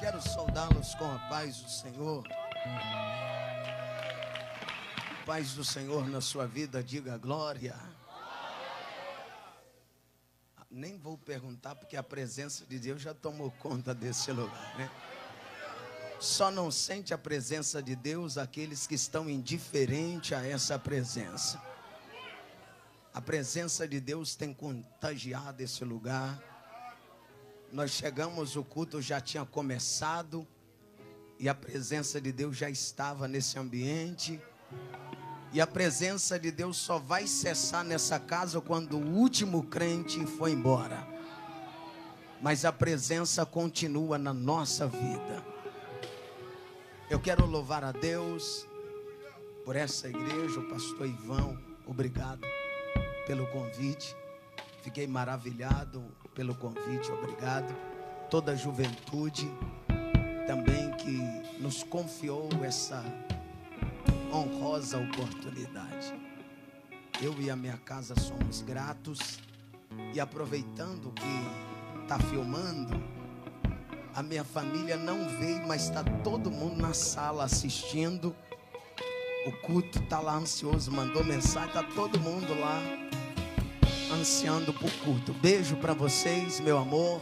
Quero saudá-los com a paz do Senhor. Paz do Senhor na sua vida, diga glória. Nem vou perguntar porque a presença de Deus já tomou conta desse lugar, né? Só não sente a presença de Deus aqueles que estão indiferentes a essa presença. A presença de Deus tem contagiado esse lugar. Nós chegamos, o culto já tinha começado e a presença de Deus já estava nesse ambiente. E a presença de Deus só vai cessar nessa casa quando o último crente for embora. Mas a presença continua na nossa vida. Eu quero louvar a Deus por essa igreja, o pastor Ivão, obrigado pelo convite. Fiquei maravilhado pelo convite, obrigado. Toda a juventude também que nos confiou essa honrosa oportunidade. Eu e a minha casa somos gratos. E aproveitando que está filmando, a minha família não veio, mas está todo mundo na sala assistindo. O culto está lá ansioso, mandou mensagem, está todo mundo lá ansiando por culto. Beijo para vocês, meu amor.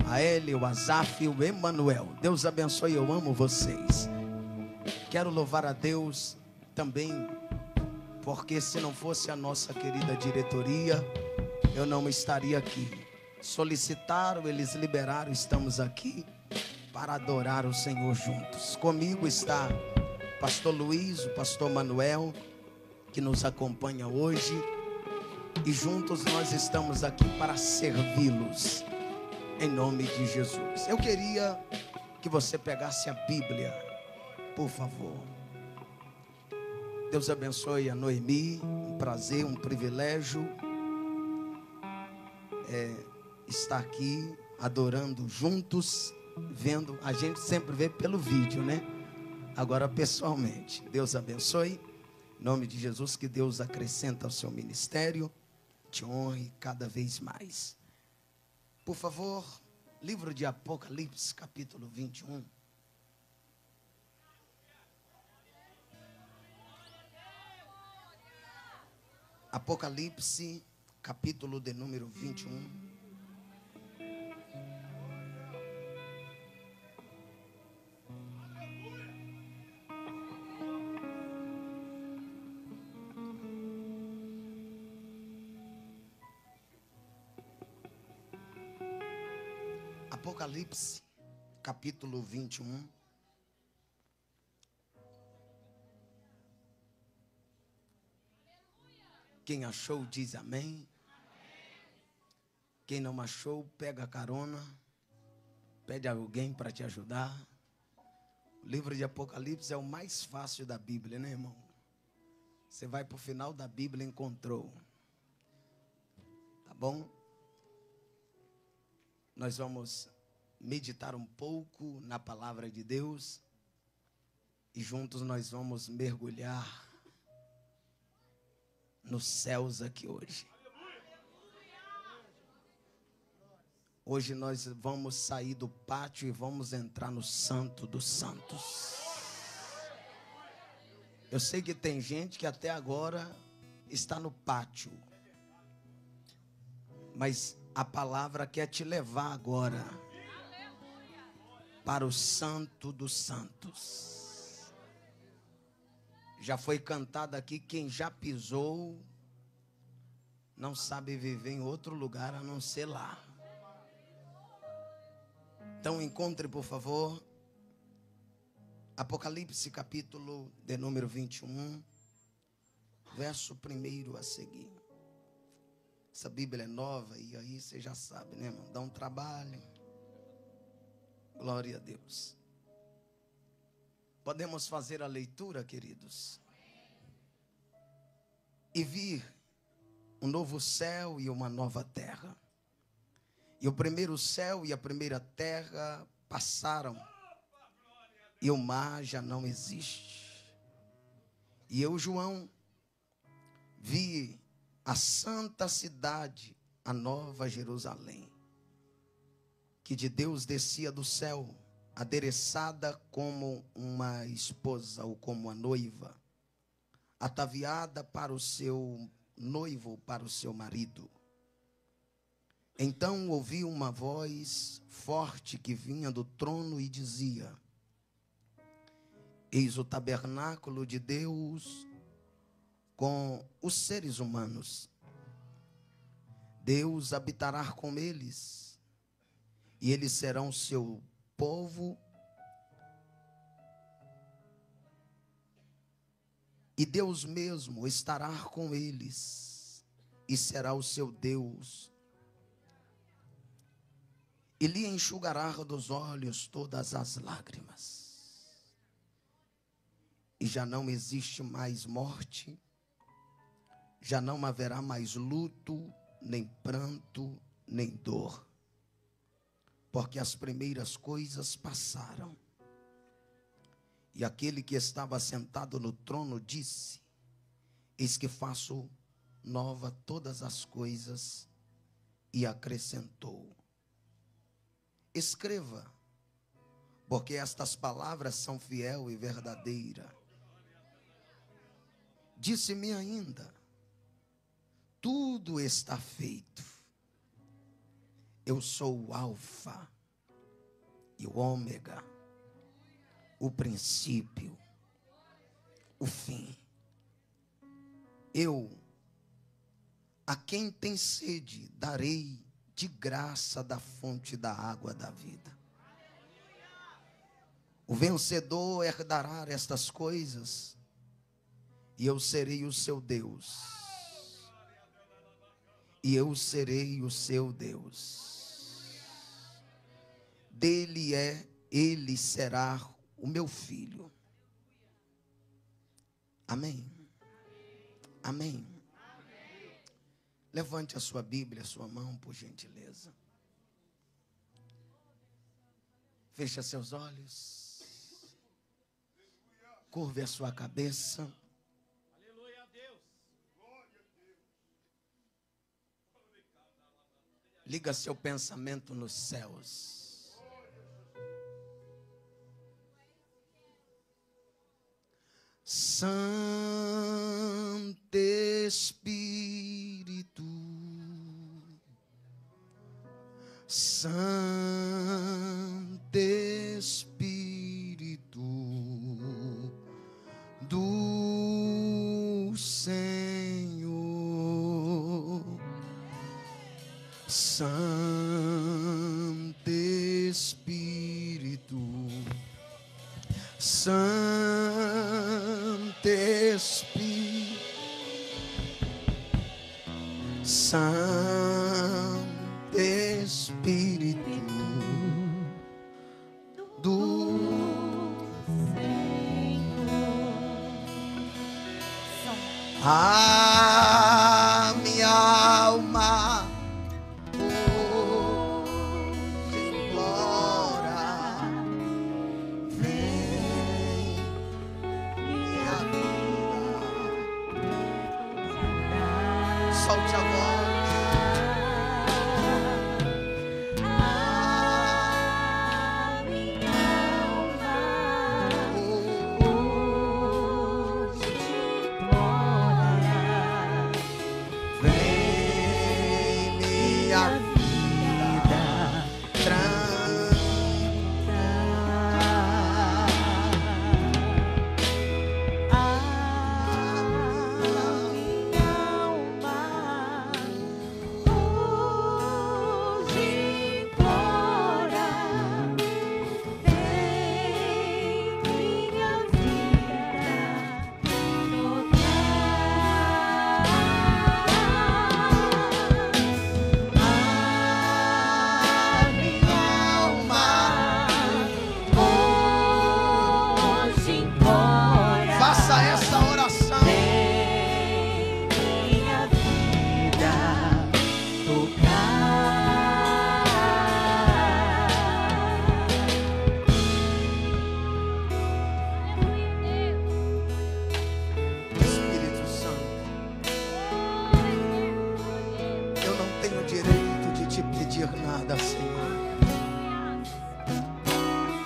A Eli, o Azaf e o Emanuel. Deus abençoe, eu amo vocês. Quero louvar a Deus também, porque se não fosse a nossa querida diretoria, eu não estaria aqui. Solicitaram, eles liberaram, estamos aqui para adorar o Senhor juntos. Comigo está o pastor Luiz, o pastor Manuel, que nos acompanha hoje. E juntos nós estamos aqui para servi-los, em nome de Jesus. Eu queria que você pegasse a Bíblia, por favor. Deus abençoe a Noemi, um prazer, um privilégio estar aqui adorando juntos, vendo. A gente sempre vê pelo vídeo, né? Agora pessoalmente. Deus abençoe, em nome de Jesus, que Deus acrescenta ao seu ministério, te honre cada vez mais. Por favor, livro de Apocalipse, capítulo 21. Apocalipse, capítulo de número 21. Apocalipse, capítulo 21. Quem achou diz amém. Quem não achou, pega a carona, pede a alguém para te ajudar. O livro de Apocalipse é o mais fácil da Bíblia, né, irmão? Você vai para o final da Bíblia e encontrou. Tá bom? Nós vamos meditar um pouco na palavra de Deus e juntos nós vamos mergulhar nos céus aqui hoje. Hoje nós vamos sair do pátio e vamos entrar no Santo dos Santos. Eu sei que tem gente que até agora está no pátio, mas a palavra quer te levar agora para o Santo dos Santos. Já foi cantado aqui, quem já pisou não sabe viver em outro lugar a não ser lá. Então encontre, por favor, Apocalipse, capítulo de número 21, verso 1 a seguir. Essa Bíblia é nova e aí você já sabe, né, irmão? Dá um trabalho. Glória a Deus. Podemos fazer a leitura, queridos? E vi um novo céu e uma nova terra. E o primeiro céu e a primeira terra passaram, e o mar já não existe. E eu, João, vi a santa cidade, a nova Jerusalém, que de Deus descia do céu, adereçada como uma esposa ou como uma noiva, ataviada para o seu noivo, para o seu marido. Então ouvi uma voz forte que vinha do trono e dizia: eis o tabernáculo de Deus com os seres humanos. Deus habitará com eles, e eles serão seu povo, e Deus mesmo estará com eles, e será o seu Deus, e lhe enxugará dos olhos todas as lágrimas, e já não existe mais morte, já não haverá mais luto, nem pranto, nem dor, porque as primeiras coisas passaram. E aquele que estava sentado no trono disse: eis que faço nova todas as coisas, e acrescentou: escreva, porque estas palavras são fiel e verdadeira. Disse-me ainda: tudo está feito. Eu sou o Alfa e o Ômega, o princípio, o fim. Eu, a quem tem sede, darei de graça da fonte da água da vida. O vencedor herdará estas coisas, e eu serei o seu Deus, e eu serei o seu Deus. Ele será o meu filho. Amém. Amém. Levante a sua Bíblia, a sua mão, por gentileza. Feche seus olhos. Curve a sua cabeça. Liga seu pensamento nos céus. Santo Espírito, Santo Espírito do Senhor, Santo Espírito, Santo Espírito, Santo Espírito do Senhor. Minha alma solte a voz.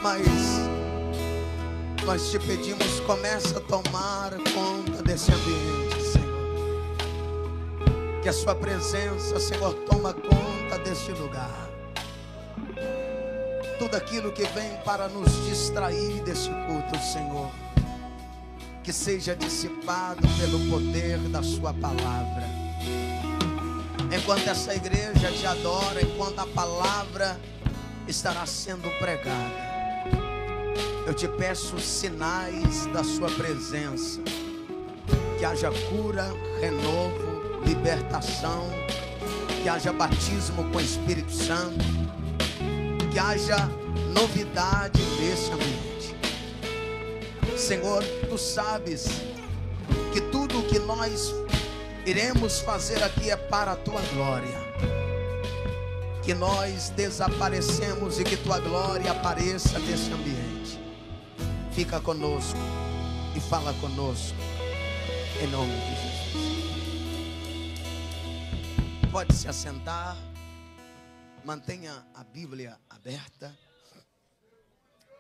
Mas nós te pedimos, começa a tomar conta desse ambiente, Senhor. Que a sua presença, Senhor, toma conta deste lugar. Tudo aquilo que vem para nos distrair desse culto, Senhor, que seja dissipado pelo poder da sua palavra. Enquanto essa igreja te adora, enquanto a palavra estará sendo pregada, eu te peço sinais da sua presença. Que haja cura, renovo, libertação, que haja batismo com o Espírito Santo, que haja novidade nesse ambiente. Senhor, tu sabes que tudo o que nós iremos fazer aqui é para a tua glória. Que nós desaparecemos e que tua glória apareça nesse ambiente. Fica conosco e fala conosco, em nome de Jesus. Pode se assentar. Mantenha a Bíblia aberta,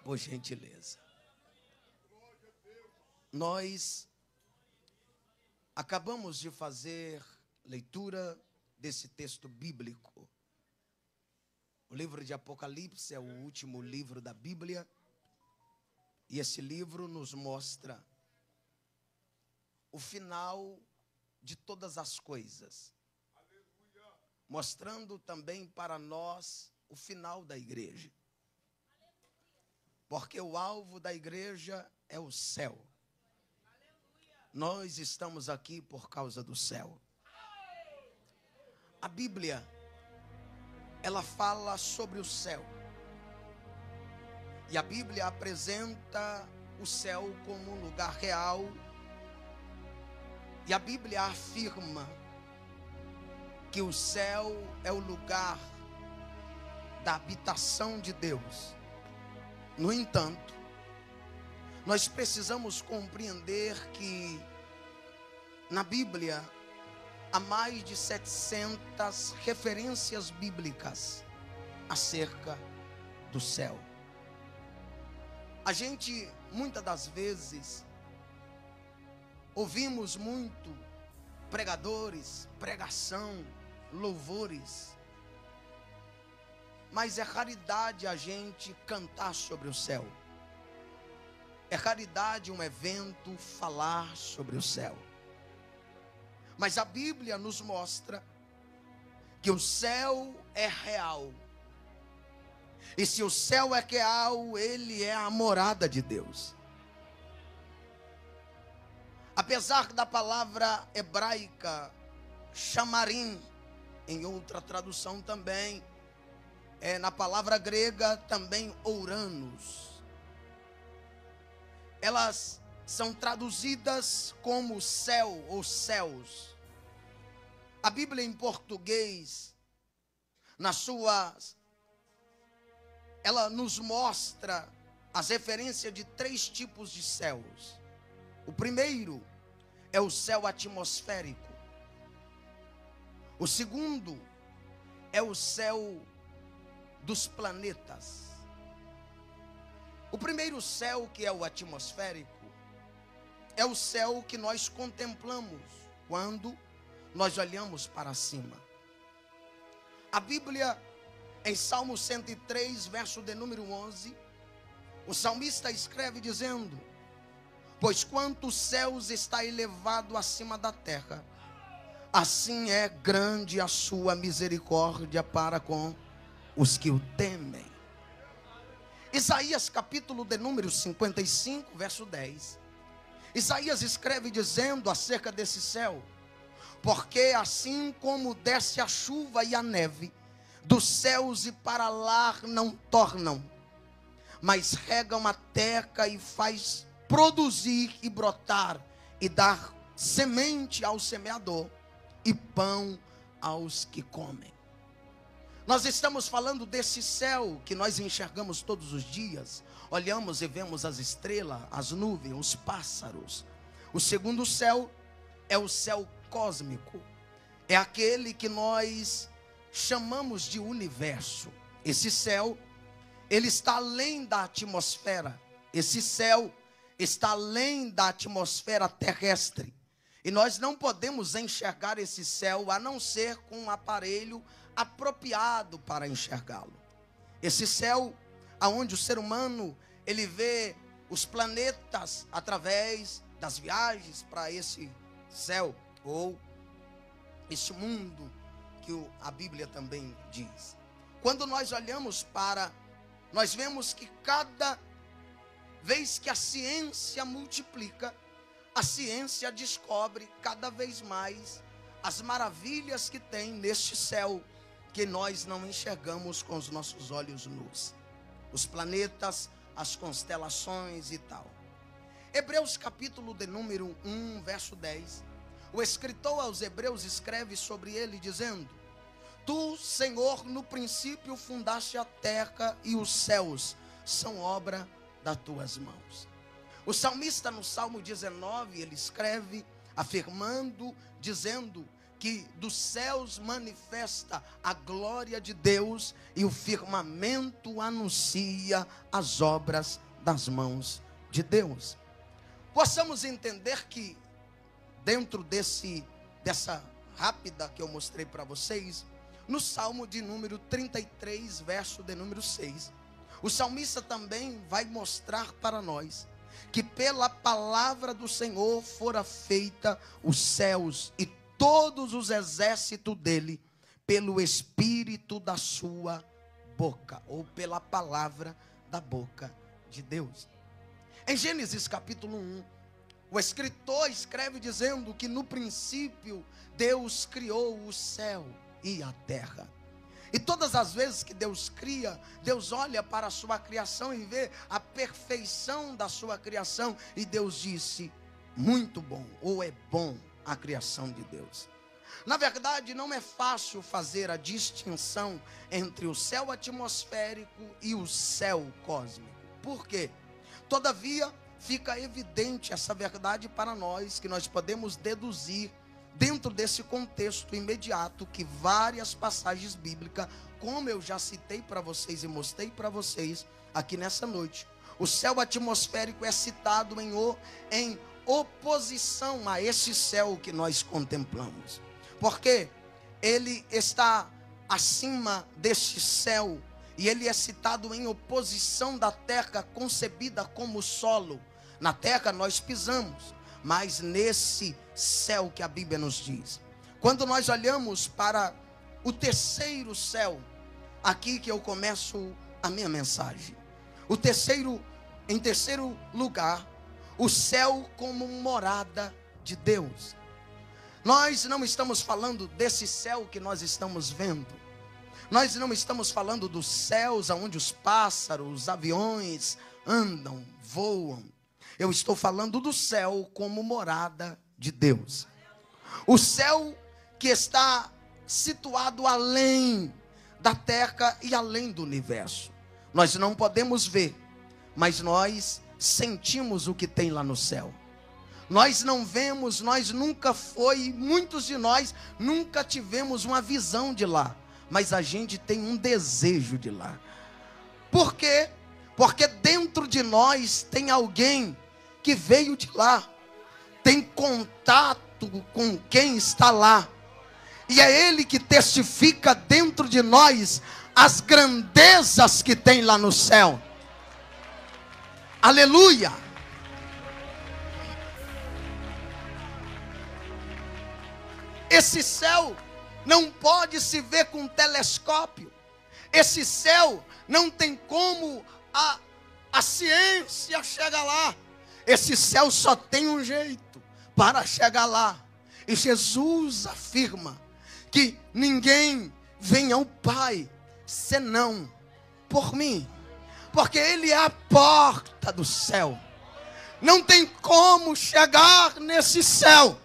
por gentileza. Nós acabamos de fazer leitura desse texto bíblico. O livro de Apocalipse é o último livro da Bíblia. E esse livro nos mostra o final de todas as coisas. Mostrando também para nós o final da igreja. Porque o alvo da igreja é o céu. Nós estamos aqui por causa do céu. A Bíblia, ela fala sobre o céu. E a Bíblia apresenta o céu como um lugar real. E a Bíblia afirma que o céu é o lugar da habitação de Deus. No entanto, nós precisamos compreender que na Bíblia há mais de 700 referências bíblicas acerca do céu. A gente, muitas das vezes, ouvimos muito pregadores, pregação, louvores, mas é raridade a gente cantar sobre o céu. É raridade um evento falar sobre o céu. Mas a Bíblia nos mostra que o céu é real. E se o céu é real, ele é a morada de Deus. Apesar da palavra hebraica chamarim, em outra tradução também, na palavra grega também ouranos, elas são traduzidas como céu ou céus. A Bíblia em português, ela nos mostra as referências de 3 tipos de céus. O primeiro é o céu atmosférico. O segundo é o céu dos planetas. O primeiro céu, que é o atmosférico, é o céu que nós contemplamos quando nós olhamos para cima. A Bíblia, em Salmo 103, verso de número 11, o salmista escreve dizendo: pois quanto os céus está elevado acima da terra, assim é grande a sua misericórdia para com os que o temem. Isaías capítulo de número 55, verso 10. Isaías escreve dizendo acerca desse céu: porque assim como desce a chuva e a neve dos céus e para lá não tornam, mas regam a terra e faz produzir e brotar e dar semente ao semeador e pão aos que comem. Nós estamos falando desse céu que nós enxergamos todos os dias. Olhamos e vemos as estrelas, as nuvens, os pássaros. O segundo céu é o céu cósmico. É aquele que nós chamamos de universo. Esse céu, ele está além da atmosfera. Esse céu está além da atmosfera terrestre. E nós não podemos enxergar esse céu a não ser com um aparelho apropriado para enxergá-lo. Esse céu, aonde o ser humano, ele vê os planetas através das viagens para esse céu, ou este mundo que a Bíblia também diz. Quando nós olhamos nós vemos que cada vez que a ciência multiplica, a ciência descobre cada vez mais as maravilhas que tem neste céu que nós não enxergamos com os nossos olhos nus. Os planetas, as constelações e tal. Hebreus capítulo de número 1, verso 10. O escritor aos Hebreus escreve sobre ele dizendo: Tu, Senhor, no princípio fundaste a terra e os céus são obra das tuas mãos. O salmista no Salmo 19, ele escreve afirmando, dizendo que dos céus manifesta a glória de Deus e o firmamento anuncia as obras das mãos de Deus. Possamos entender que dentro dessa rápida que eu mostrei para vocês, no Salmo de número 33, verso de número 6, o salmista também vai mostrar para nós que pela palavra do Senhor fora feita os céus e todos os exércitos dele, pelo Espírito da sua boca, ou pela palavra da boca de Deus. Em Gênesis capítulo 1, o escritor escreve dizendo que no princípio Deus criou o céu e a terra. E todas as vezes que Deus cria, Deus olha para a sua criação e vê a perfeição da sua criação. E Deus disse, muito bom, ou é bom a criação de Deus. Na verdade, não é fácil fazer a distinção entre o céu atmosférico e o céu cósmico. Por quê? Todavia, fica evidente essa verdade para nós, que nós podemos deduzir dentro desse contexto imediato que várias passagens bíblicas, como eu já citei para vocês e mostrei para vocês aqui nessa noite, o céu atmosférico é citado em oposição a esse céu que nós contemplamos, porque ele está acima deste céu e ele é citado em oposição da terra concebida como solo. Na terra nós pisamos, mas nesse céu que a Bíblia nos diz, quando nós olhamos para o terceiro céu, aqui que eu começo a minha mensagem, em terceiro lugar, o céu como morada de Deus. Nós não estamos falando desse céu que nós estamos vendo, nós não estamos falando dos céus onde os pássaros, os aviões andam, voam. Eu estou falando do céu como morada de Deus. O céu que está situado além da terra e além do universo. Nós não podemos ver, mas nós sentimos o que tem lá no céu. Nós não vemos, muitos de nós nunca tivemos uma visão de lá, mas a gente tem um desejo de lá. Por quê? Porque dentro de nós tem alguém que veio de lá, tem contato com quem está lá, e é ele que testifica dentro de nós as grandezas que tem lá no céu. Aleluia! Esse céu não pode se ver com telescópio. Esse céu não tem como a ciência chegar lá. Esse céu só tem um jeito para chegar lá. E Jesus afirma que ninguém vem ao Pai senão por mim, porque Ele é a porta do céu. Não tem como chegar nesse céu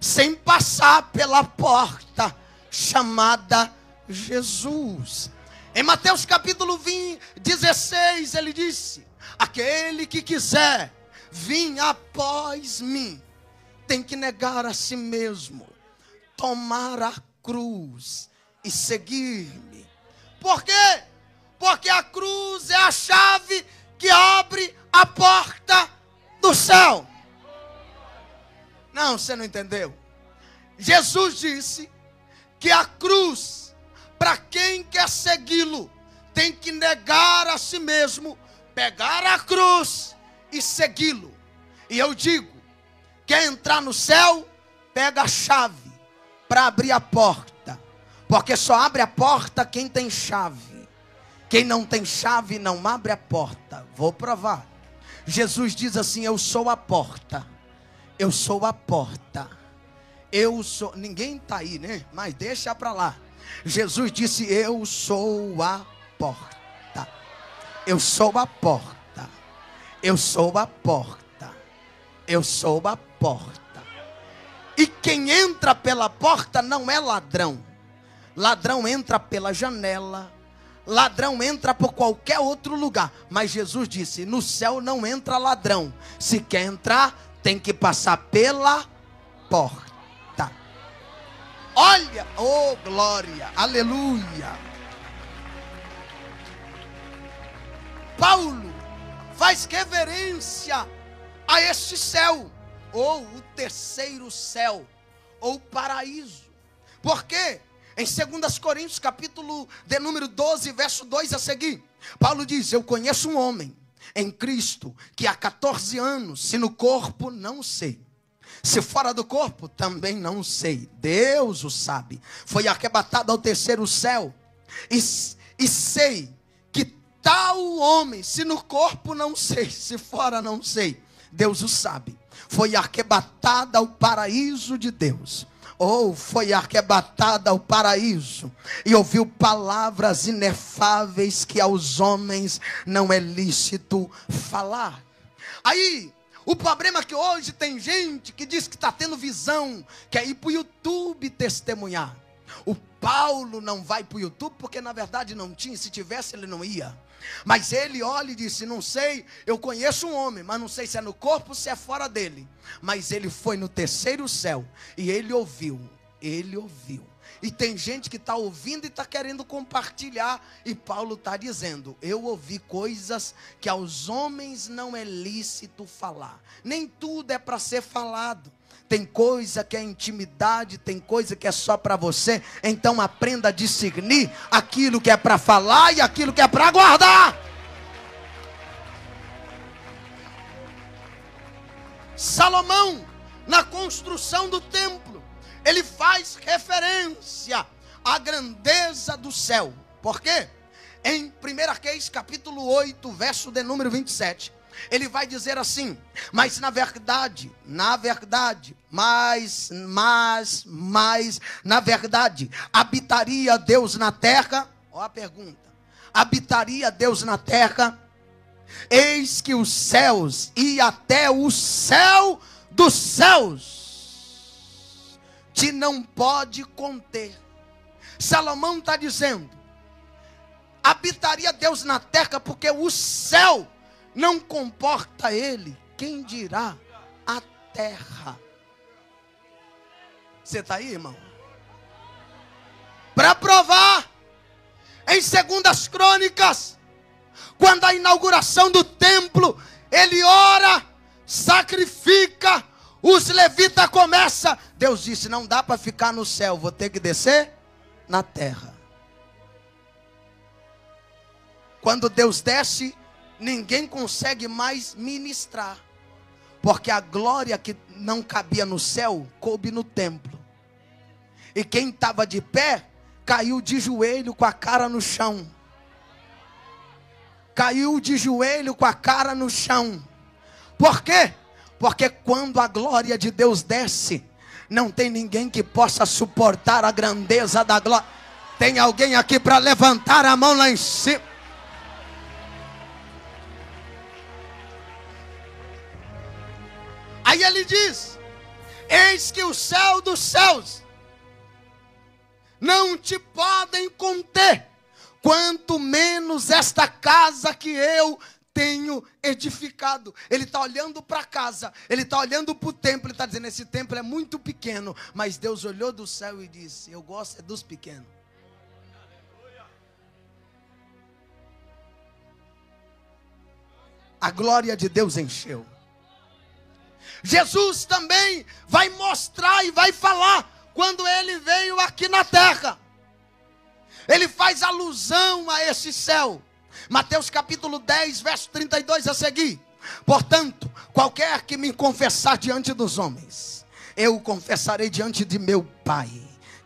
sem passar pela porta chamada Jesus. Em Mateus capítulo 16, ele disse: aquele que quiser vir após mim, tem que negar a si mesmo, tomar a cruz e seguir-me. Por quê? Porque a cruz é a chave que abre a porta do céu. Não, você não entendeu. Jesus disse que a cruz, para quem quer segui-lo, tem que negar a si mesmo, pegar a cruz e segui-lo. E eu digo, quer entrar no céu, pega a chave para abrir a porta. Porque só abre a porta quem tem chave. Quem não tem chave não abre a porta. Vou provar. Jesus diz assim: eu sou a porta. Eu sou a porta. Eu sou. Ninguém está aí, né? Mas deixa para lá. Jesus disse: eu sou a porta. Eu sou a porta. Eu sou a porta. Eu sou a porta. E quem entra pela porta não é ladrão. Ladrão entra pela janela. Ladrão entra por qualquer outro lugar. Mas Jesus disse: no céu não entra ladrão. Se quer entrar, tem que passar pela porta. Olha, oh glória, aleluia. Paulo faz reverência a este céu, ou o terceiro céu, ou paraíso. Por quê? Em 2 Coríntios, capítulo de número 12, verso 2 a seguir, Paulo diz: eu conheço um homem em Cristo que há 14 anos, se no corpo não sei, se fora do corpo também não sei, Deus o sabe, foi arrebatado ao terceiro céu, e sei que tal homem, se no corpo não sei, se fora não sei, Deus o sabe, foi arrebatado ao paraíso de Deus. Ou foi arrebatada ao paraíso e ouviu palavras inefáveis que aos homens não é lícito falar. Aí, o problema é que hoje tem gente que diz que está tendo visão, quer ir para o YouTube testemunhar. O Paulo não vai para o YouTube porque na verdade não tinha, se tivesse ele não ia. Mas ele olha e disse: não sei, eu conheço um homem, mas não sei se é no corpo ou se é fora dele. Mas ele foi no terceiro céu e ele ouviu. E tem gente que está ouvindo e está querendo compartilhar. E Paulo está dizendo: eu ouvi coisas que aos homens não é lícito falar. Nem tudo é para ser falado. Tem coisa que é intimidade, tem coisa que é só para você. Então aprenda a discernir aquilo que é para falar e aquilo que é para guardar. Salomão, na construção do templo, ele faz referência à grandeza do céu. Por quê? Em 1 Reis, capítulo 8, verso de número 27, ele vai dizer assim: mas na verdade, habitaria Deus na terra? Olha a pergunta. Habitaria Deus na terra? Eis que os céus e até o céu dos céus te não pode conter. Salomão está dizendo: habitaria Deus na terra porque o céu não comporta ele, quem dirá a terra? Você está aí, irmão? Para provar, em 2 Crônicas, quando a inauguração do templo, ele ora, sacrifica, os levitas começam. Deus disse: não dá para ficar no céu, vou ter que descer na terra. Quando Deus desce, ninguém consegue mais ministrar, porque a glória que não cabia no céu, coube no templo. E quem estava de pé, caiu de joelho com a cara no chão. Caiu de joelho com a cara no chão. Por quê? Porque quando a glória de Deus desce, não tem ninguém que possa suportar a grandeza da glória. Tem alguém aqui para levantar a mão lá em cima? Aí ele diz: eis que o céu dos céus não te podem conter, quanto menos esta casa que eu tenho edificado. Ele está olhando para a casa, ele está olhando para o templo, ele está dizendo: esse templo é muito pequeno. Mas Deus olhou do céu e disse: eu gosto é dos pequenos. A glória de Deus encheu. Jesus também vai mostrar e vai falar quando ele veio aqui na terra. Ele faz alusão a esse céu. Mateus capítulo 10, verso 32 a seguir. Portanto, qualquer que me confessar diante dos homens, eu o confessarei diante de meu Pai,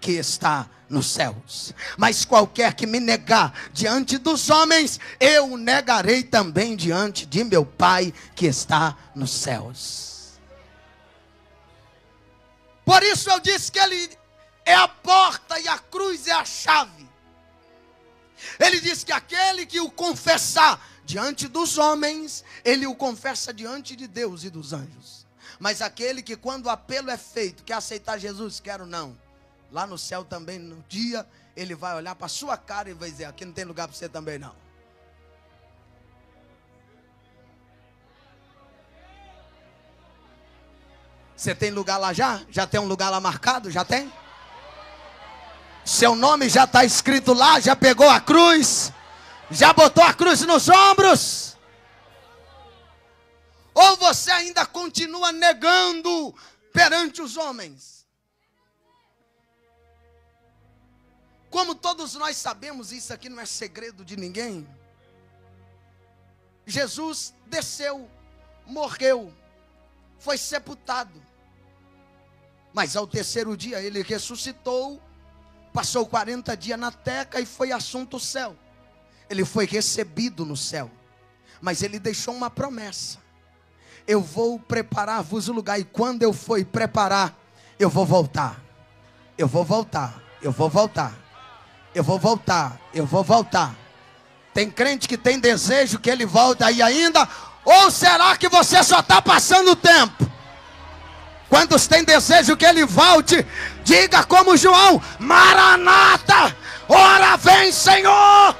que está nos céus. Mas qualquer que me negar diante dos homens, eu o negarei também diante de meu Pai, que está nos céus. Por isso eu disse que ele é a porta e a cruz é a chave. Ele diz que aquele que o confessar diante dos homens, ele o confessa diante de Deus e dos anjos. Mas aquele que quando o apelo é feito, quer aceitar Jesus, quero não. Lá no céu também, no dia, ele vai olhar para a sua cara e vai dizer, aqui não tem lugar para você também não. Você tem lugar lá já? Já tem um lugar lá marcado? Já tem? Seu nome já está escrito lá? Já pegou a cruz? Já botou a cruz nos ombros? Ou você ainda continua negando perante os homens? Como todos nós sabemos, isso aqui não é segredo de ninguém. Jesus desceu, morreu, foi sepultado. Mas ao terceiro dia ele ressuscitou, passou 40 dias na terra e foi assunto ao céu. Ele foi recebido no céu. Mas ele deixou uma promessa. Eu vou preparar-vos o lugar. E quando eu for preparar, eu vou voltar. Eu vou voltar. Eu vou voltar. Eu vou voltar. Eu vou voltar. Tem crente que tem desejo que ele volte aí ainda? Ou será que você só está passando o tempo? Quantos tem desejo que ele volte? Diga como João: Maranata, ora vem, Senhor.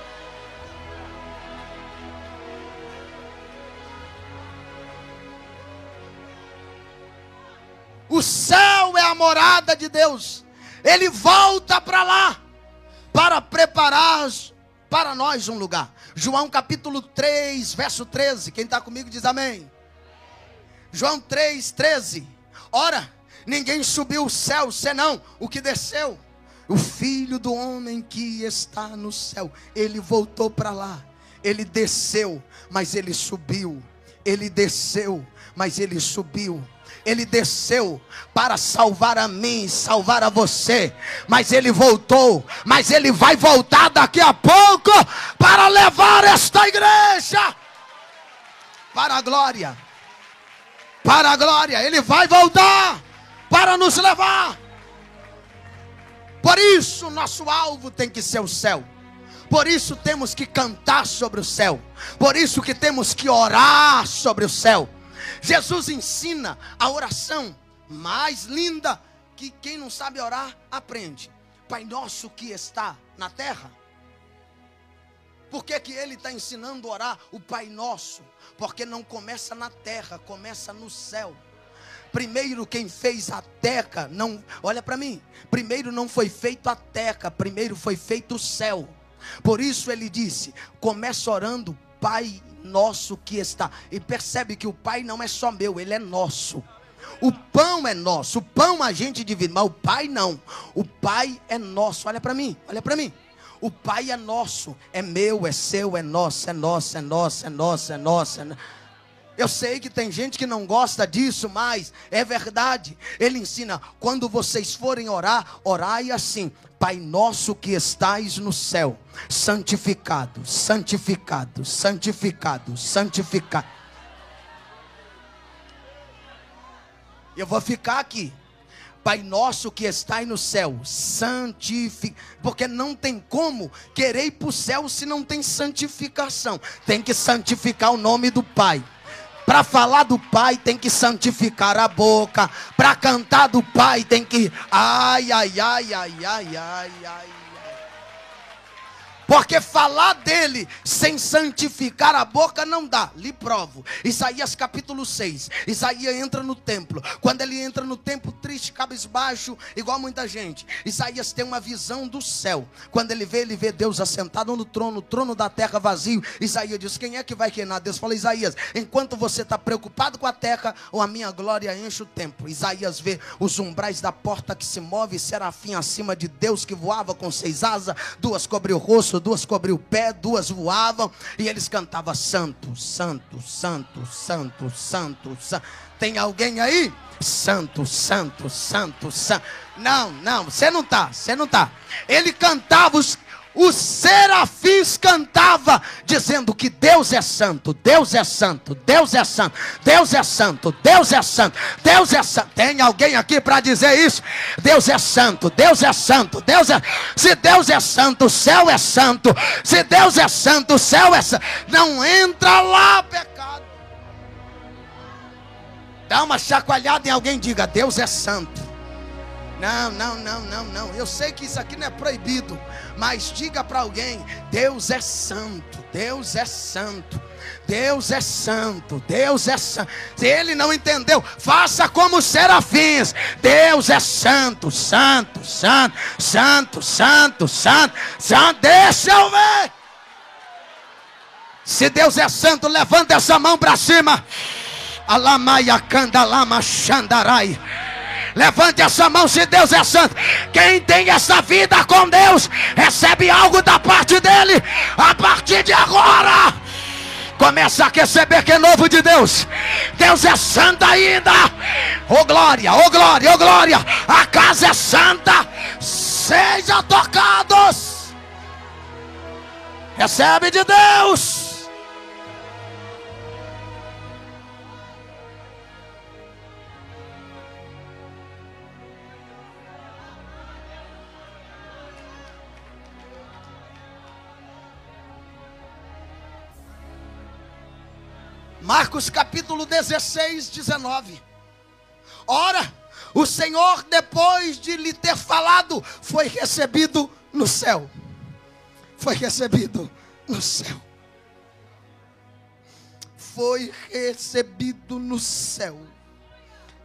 O céu é a morada de Deus. Ele volta para lá para preparar para nós um lugar. João capítulo 3, verso 13. Quem está comigo diz amém. João 3, 13. Ora, ninguém subiu o céu senão o que desceu, o Filho do homem que está no céu. Ele voltou para lá. Ele desceu, mas ele subiu. Ele desceu, mas ele subiu. Ele desceu para salvar a mim, salvar a você. Mas ele voltou, mas ele vai voltar daqui a pouco para levar esta igreja para a glória. Para a glória, ele vai voltar para nos levar. Por isso nosso alvo tem que ser o céu. Por isso temos que cantar sobre o céu. Por isso que temos que orar sobre o céu. Jesus ensina a oração mais linda que quem não sabe orar aprende. Pai nosso que está na terra. Por que que ele está ensinando a orar o Pai Nosso? Porque não começa na terra, começa no céu. Primeiro quem fez a terra, não, olha para mim. Primeiro não foi feito a terra, primeiro foi feito o céu. Por isso ele disse, começa orando Pai Nosso que está. E percebe que o Pai não é só meu, ele é nosso. O pão é nosso, o pão a gente divide, mas o Pai não. O Pai é nosso, olha para mim, olha para mim. O Pai é nosso, é meu, é seu, é nosso, é nosso, é nosso, é nosso, é nosso. Eu sei que tem gente que não gosta disso, mas é verdade. Ele ensina, quando vocês forem orar, orai assim: Pai nosso que estais no céu, santificado, santificado, santificado, santificado. Eu vou ficar aqui. Pai nosso que estai no céu, santificado. Porque não tem como querer ir para o céu se não tem santificação. Tem que santificar o nome do Pai. Para falar do Pai tem que santificar a boca. Para cantar do Pai tem que... Ai, ai, ai, ai, ai, ai, ai. Porque falar dele sem santificar a boca não dá. Lhe provo. Isaías capítulo 6. Isaías entra no templo. Quando ele entra no templo, triste, cabisbaixo, igual muita gente. Isaías tem uma visão do céu. Quando ele vê Deus assentado no trono, o trono da terra vazio. Isaías diz: quem é que vai reinar? Deus fala: Isaías, enquanto você está preocupado com a terra, ou a minha glória enche o templo. Isaías vê os umbrais da porta que se move, serafim acima de Deus que voava com 6 asas, 2 cobriu o rosto, 2 cobriu o pé, 2 voavam, e eles cantavam: santo, santo, santo, santo, santo, santo. Tem alguém aí? Santo, santo, santo, santo. Não, você não está. Ele cantava, os serafins cantavam, dizendo que Deus é santo, Deus é santo, Deus é santo, Deus é santo, Deus é santo, Deus é santo. Tem alguém aqui para dizer isso? Deus é santo, Deus é santo, Deus é. Se Deus é santo, o céu é santo. Se Deus é santo, o céu é santo. Não entra lá, pecado. Dá uma chacoalhada em alguém e diga: Deus é santo. Não. Eu sei que isso aqui não é proibido, mas diga para alguém: Deus é santo, Deus é santo, Deus é santo, Deus é santo. Se ele não entendeu, faça como os serafins: Deus é santo, santo, santo, santo, santo, santo, santo. Deixa eu ver. Se Deus é santo, levanta essa mão para cima. Alamaia candalama xandarai. Levante essa mão se Deus é santo. Quem tem essa vida com Deus recebe algo da parte dele. A partir de agora começa a receber que é novo de Deus. Deus é santo ainda. Oh glória, oh glória, oh glória. A casa é santa. Sejam tocados. Recebe de Deus. Marcos capítulo 16, 19. Ora, o Senhor, depois de lhe ter falado, foi recebido no céu. Foi recebido no céu. Foi recebido no céu.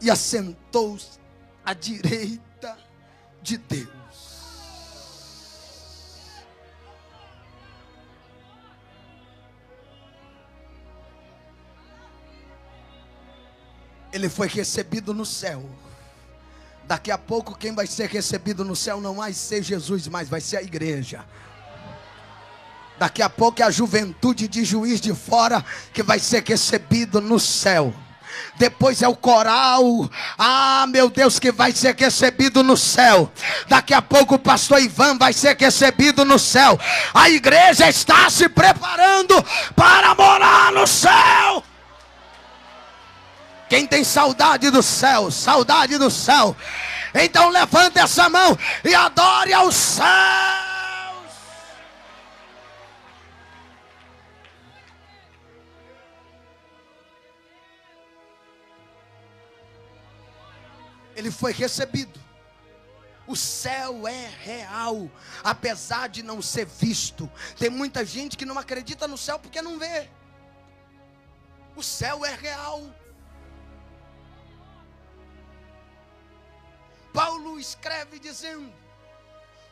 E assentou-se à direita de Deus. Ele foi recebido no céu. Daqui a pouco quem vai ser recebido no céu não vai ser Jesus mais, vai ser a igreja. Daqui a pouco é a juventude de Juiz de Fora que vai ser recebido no céu. Depois é o coral, meu Deus, que vai ser recebido no céu. Daqui a pouco o pastor Ivan vai ser recebido no céu. A igreja está se preparando para morar no céu. Quem tem saudade do céu, saudade do céu, então levante essa mão e adore aos céus. Ele foi recebido. O céu é real, apesar de não ser visto. Tem muita gente que não acredita no céu porque não vê. O céu é real. Paulo escreve dizendo: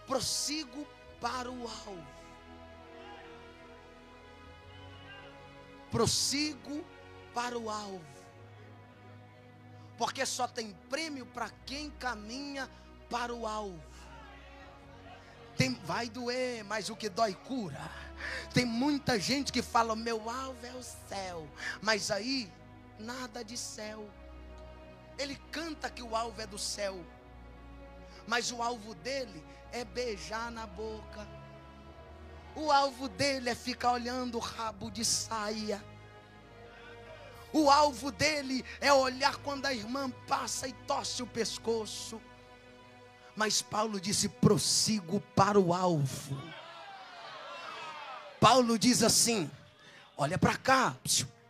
prossigo para o alvo. Prossigo para o alvo. Porque só tem prêmio para quem caminha para o alvo. Vai doer, mas o que dói cura. Tem muita gente que fala: meu alvo é o céu. Mas aí, nada de céu. Ele canta que o alvo é do céu. Mas o alvo dele é beijar na boca. O alvo dele é ficar olhando o rabo de saia. O alvo dele é olhar quando a irmã passa e torce o pescoço. Mas Paulo disse: prossigo para o alvo. Paulo diz assim: olha para cá,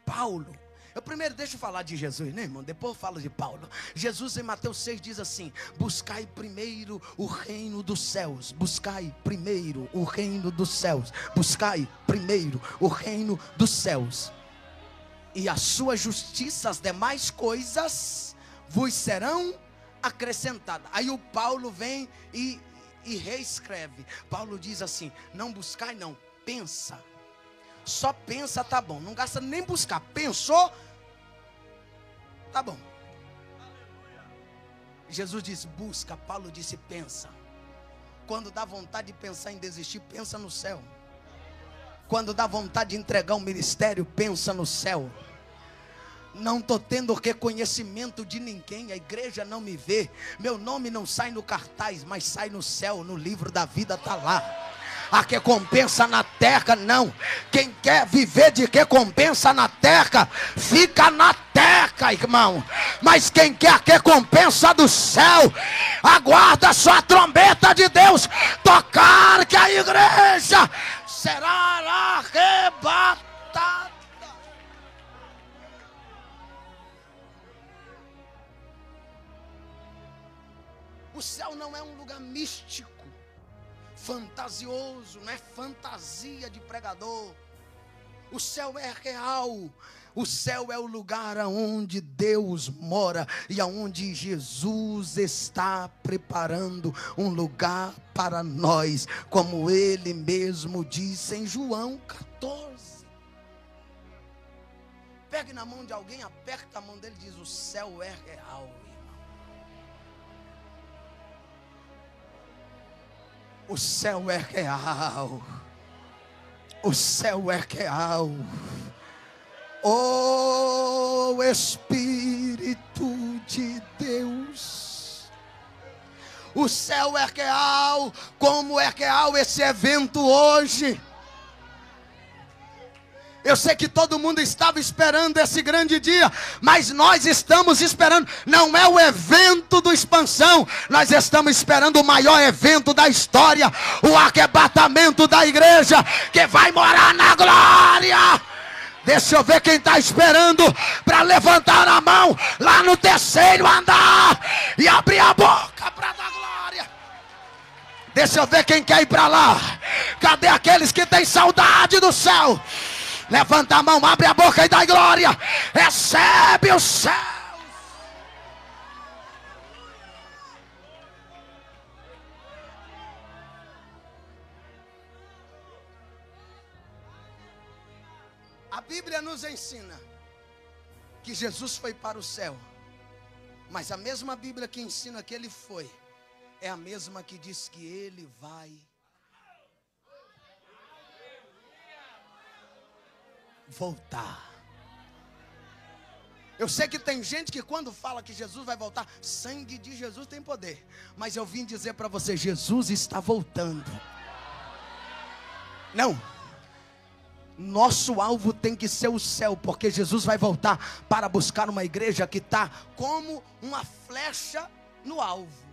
Paulo, Primeiro deixa eu falar de Jesus, né, irmão? Depois eu falo de Paulo. Jesus em Mateus 6 diz assim: buscai primeiro o reino dos céus. Buscai primeiro o reino dos céus. Buscai primeiro o reino dos céus. E a sua justiça, as demais coisas vos serão acrescentadas. Aí o Paulo vem e reescreve. Paulo diz assim: não buscai, não, pensa. Só pensa, tá bom. Não gasta nem buscar. Pensou, tá bom. Jesus disse busca. Paulo disse pensa. Quando dá vontade de pensar em desistir, pensa no céu. Quando dá vontade de entregar um ministério, pensa no céu. Não estou tendo reconhecimento de ninguém. A igreja não me vê. Meu nome não sai no cartaz, mas sai no céu. No livro da vida está lá. A recompensa na terra não. Quem quer viver de recompensa na terra, fica na terra, irmão. Mas quem quer a recompensa do céu, aguarda só a trombeta de Deus tocar, que a igreja será arrebatada. O céu não é um lugar místico, fantasioso, não é fantasia de pregador. O céu é real. O céu é o lugar aonde Deus mora e aonde Jesus está preparando um lugar para nós, como Ele mesmo disse em João 14. Pegue na mão de alguém, aperta a mão dele e diz: o céu é real. O céu é real. O céu é real. Oh Espírito de Deus. O céu é real. Como é real esse evento hoje. Eu sei que todo mundo estava esperando esse grande dia, mas nós estamos esperando, não é o evento do Expansão, nós estamos esperando o maior evento da história, o arrebatamento da igreja, que vai morar na glória. Deixa eu ver quem está esperando para levantar a mão lá no terceiro andar e abrir a boca para dar glória. Deixa eu ver quem quer ir para lá. Cadê aqueles que têm saudade do céu? Levanta a mão, abre a boca e dá glória. Recebe o céu. A Bíblia nos ensina que Jesus foi para o céu. Mas a mesma Bíblia que ensina que ele foi, é a mesma que diz que ele vai voltar. Eu sei que tem gente que quando fala que Jesus vai voltar, sangue de Jesus tem poder. Mas eu vim dizer para você, Jesus está voltando. Não. Nosso alvo tem que ser o céu, porque Jesus vai voltar para buscar uma igreja que está como uma flecha no alvo.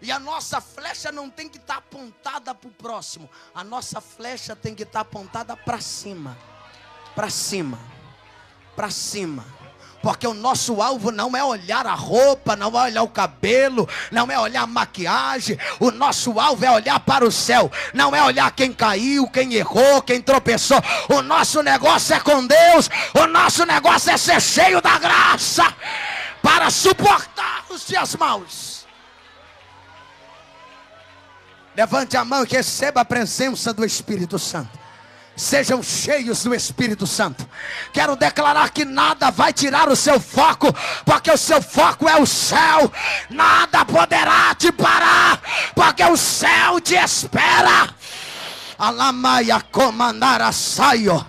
E a nossa flecha não tem que estar apontada para o próximo. A nossa flecha tem que estar apontada para cima. Para cima. Para cima. Porque o nosso alvo não é olhar a roupa, não é olhar o cabelo, não é olhar a maquiagem. O nosso alvo é olhar para o céu. Não é olhar quem caiu, quem errou, quem tropeçou. O nosso negócio é com Deus. O nosso negócio é ser cheio da graça para suportar os dias maus. Levante a mão e receba a presença do Espírito Santo. Sejam cheios do Espírito Santo. Quero declarar que nada vai tirar o seu foco, porque o seu foco é o céu. Nada poderá te parar, porque o céu te espera. Alamaia comandar a saio,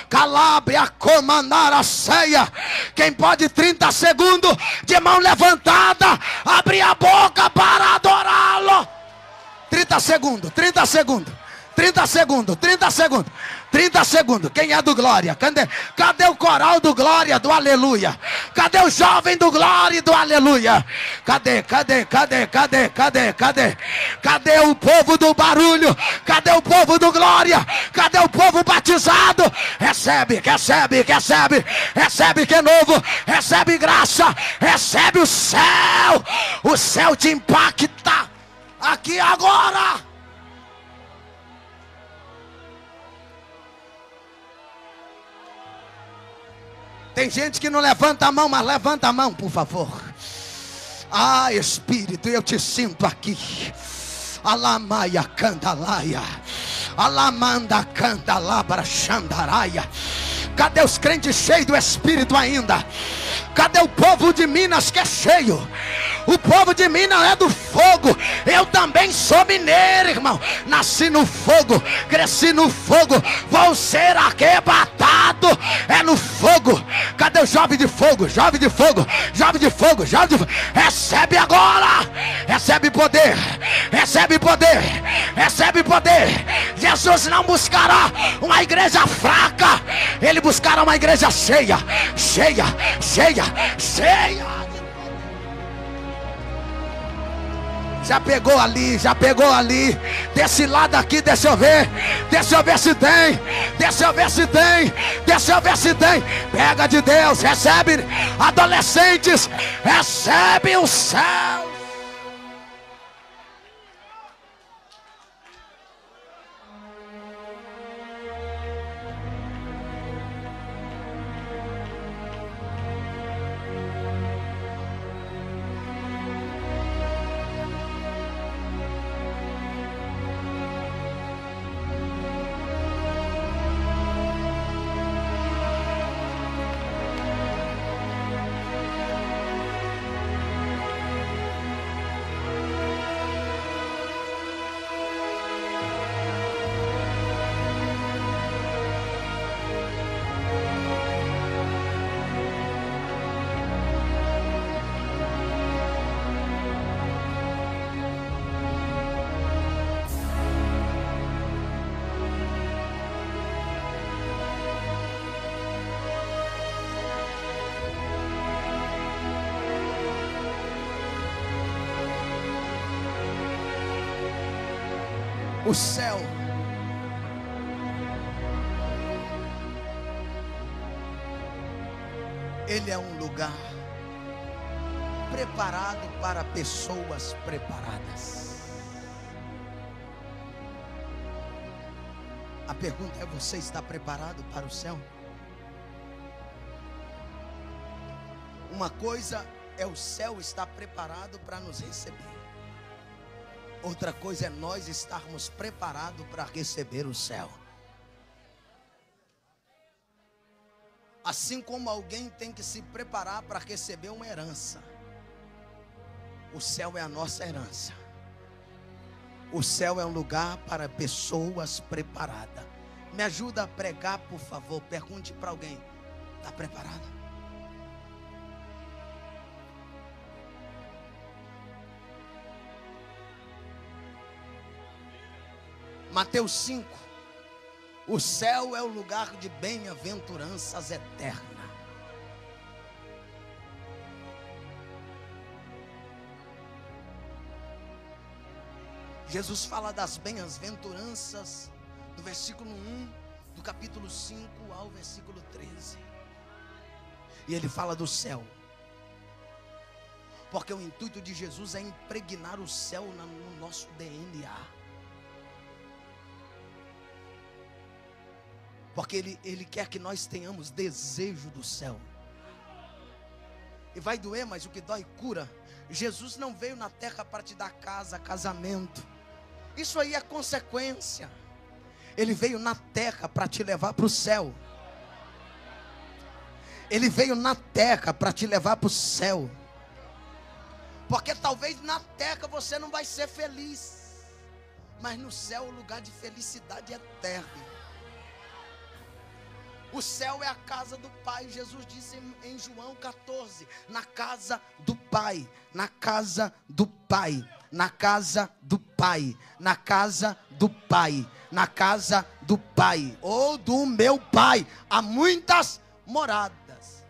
Calabria comandar a ceia. Quem pode 30 segundos de mão levantada, abrir a boca para adorá-lo. 30 segundos, 30 segundos. 30 segundos, 30 segundos, 30 segundos. Quem é do glória? Cadê o coral do glória, do aleluia? Cadê o jovem do glória e do aleluia? Cadê o povo do barulho? Cadê o povo do glória? Cadê o povo batizado? Recebe que é novo, recebe graça, recebe o céu te impacta aqui agora. Tem gente que não levanta a mão, mas levanta a mão, por favor. Ah, Espírito, eu te sinto aqui. Alamaia candalaia, alamanda candalabra xandaraia. Cadê os crentes cheios do Espírito ainda? Cadê o povo de Minas que é cheio? O povo de Minas é do fogo. Eu também sou mineiro, irmão. Nasci no fogo, cresci no fogo, vou ser arrebatado. É no fogo. Cadê o jovem de fogo? Jovem de fogo, jovem de fogo, jovem de fogo. Recebe agora. Recebe poder, recebe poder, recebe poder. Jesus não buscará uma igreja fraca. Ele buscará uma igreja cheia, cheia, cheia, cheia. Já pegou ali, já pegou ali. Desse lado aqui, deixa eu ver. Deixa eu ver se tem. Deixa eu ver se tem. Deixa eu ver se tem. Pega de Deus, recebe. Adolescentes, recebe o céu. O céu ele é um lugar preparado para pessoas preparadas. A pergunta é: você está preparado para o céu? Uma coisa é o céu estar preparado para nos receber. Outra coisa é nós estarmos preparados para receber o céu. Assim como alguém tem que se preparar para receber uma herança, o céu é a nossa herança. O céu é um lugar para pessoas preparadas. Me ajuda a pregar, por favor. Pergunte para alguém: está preparado? Mateus 5. O céu é o lugar de bem-aventuranças eterna. Jesus fala das bem-aventuranças do versículo 1 do capítulo 5 ao versículo 13. E ele fala do céu, porque o intuito de Jesus é impregnar o céu no nosso DNA. Porque ele quer que nós tenhamos desejo do céu. E vai doer, mas o que dói cura. Jesus não veio na terra para te dar casa, casamento. Isso aí é consequência. Ele veio na terra para te levar para o céu. Ele veio na terra para te levar para o céu. Porque talvez na terra você não vai ser feliz, mas no céu o lugar de felicidade é eterno. O céu é a casa do Pai. Jesus disse em João 14: na casa do Pai, na casa do Pai, na casa do Pai, na casa do Pai, na casa do Pai, ou do meu Pai, há muitas moradas.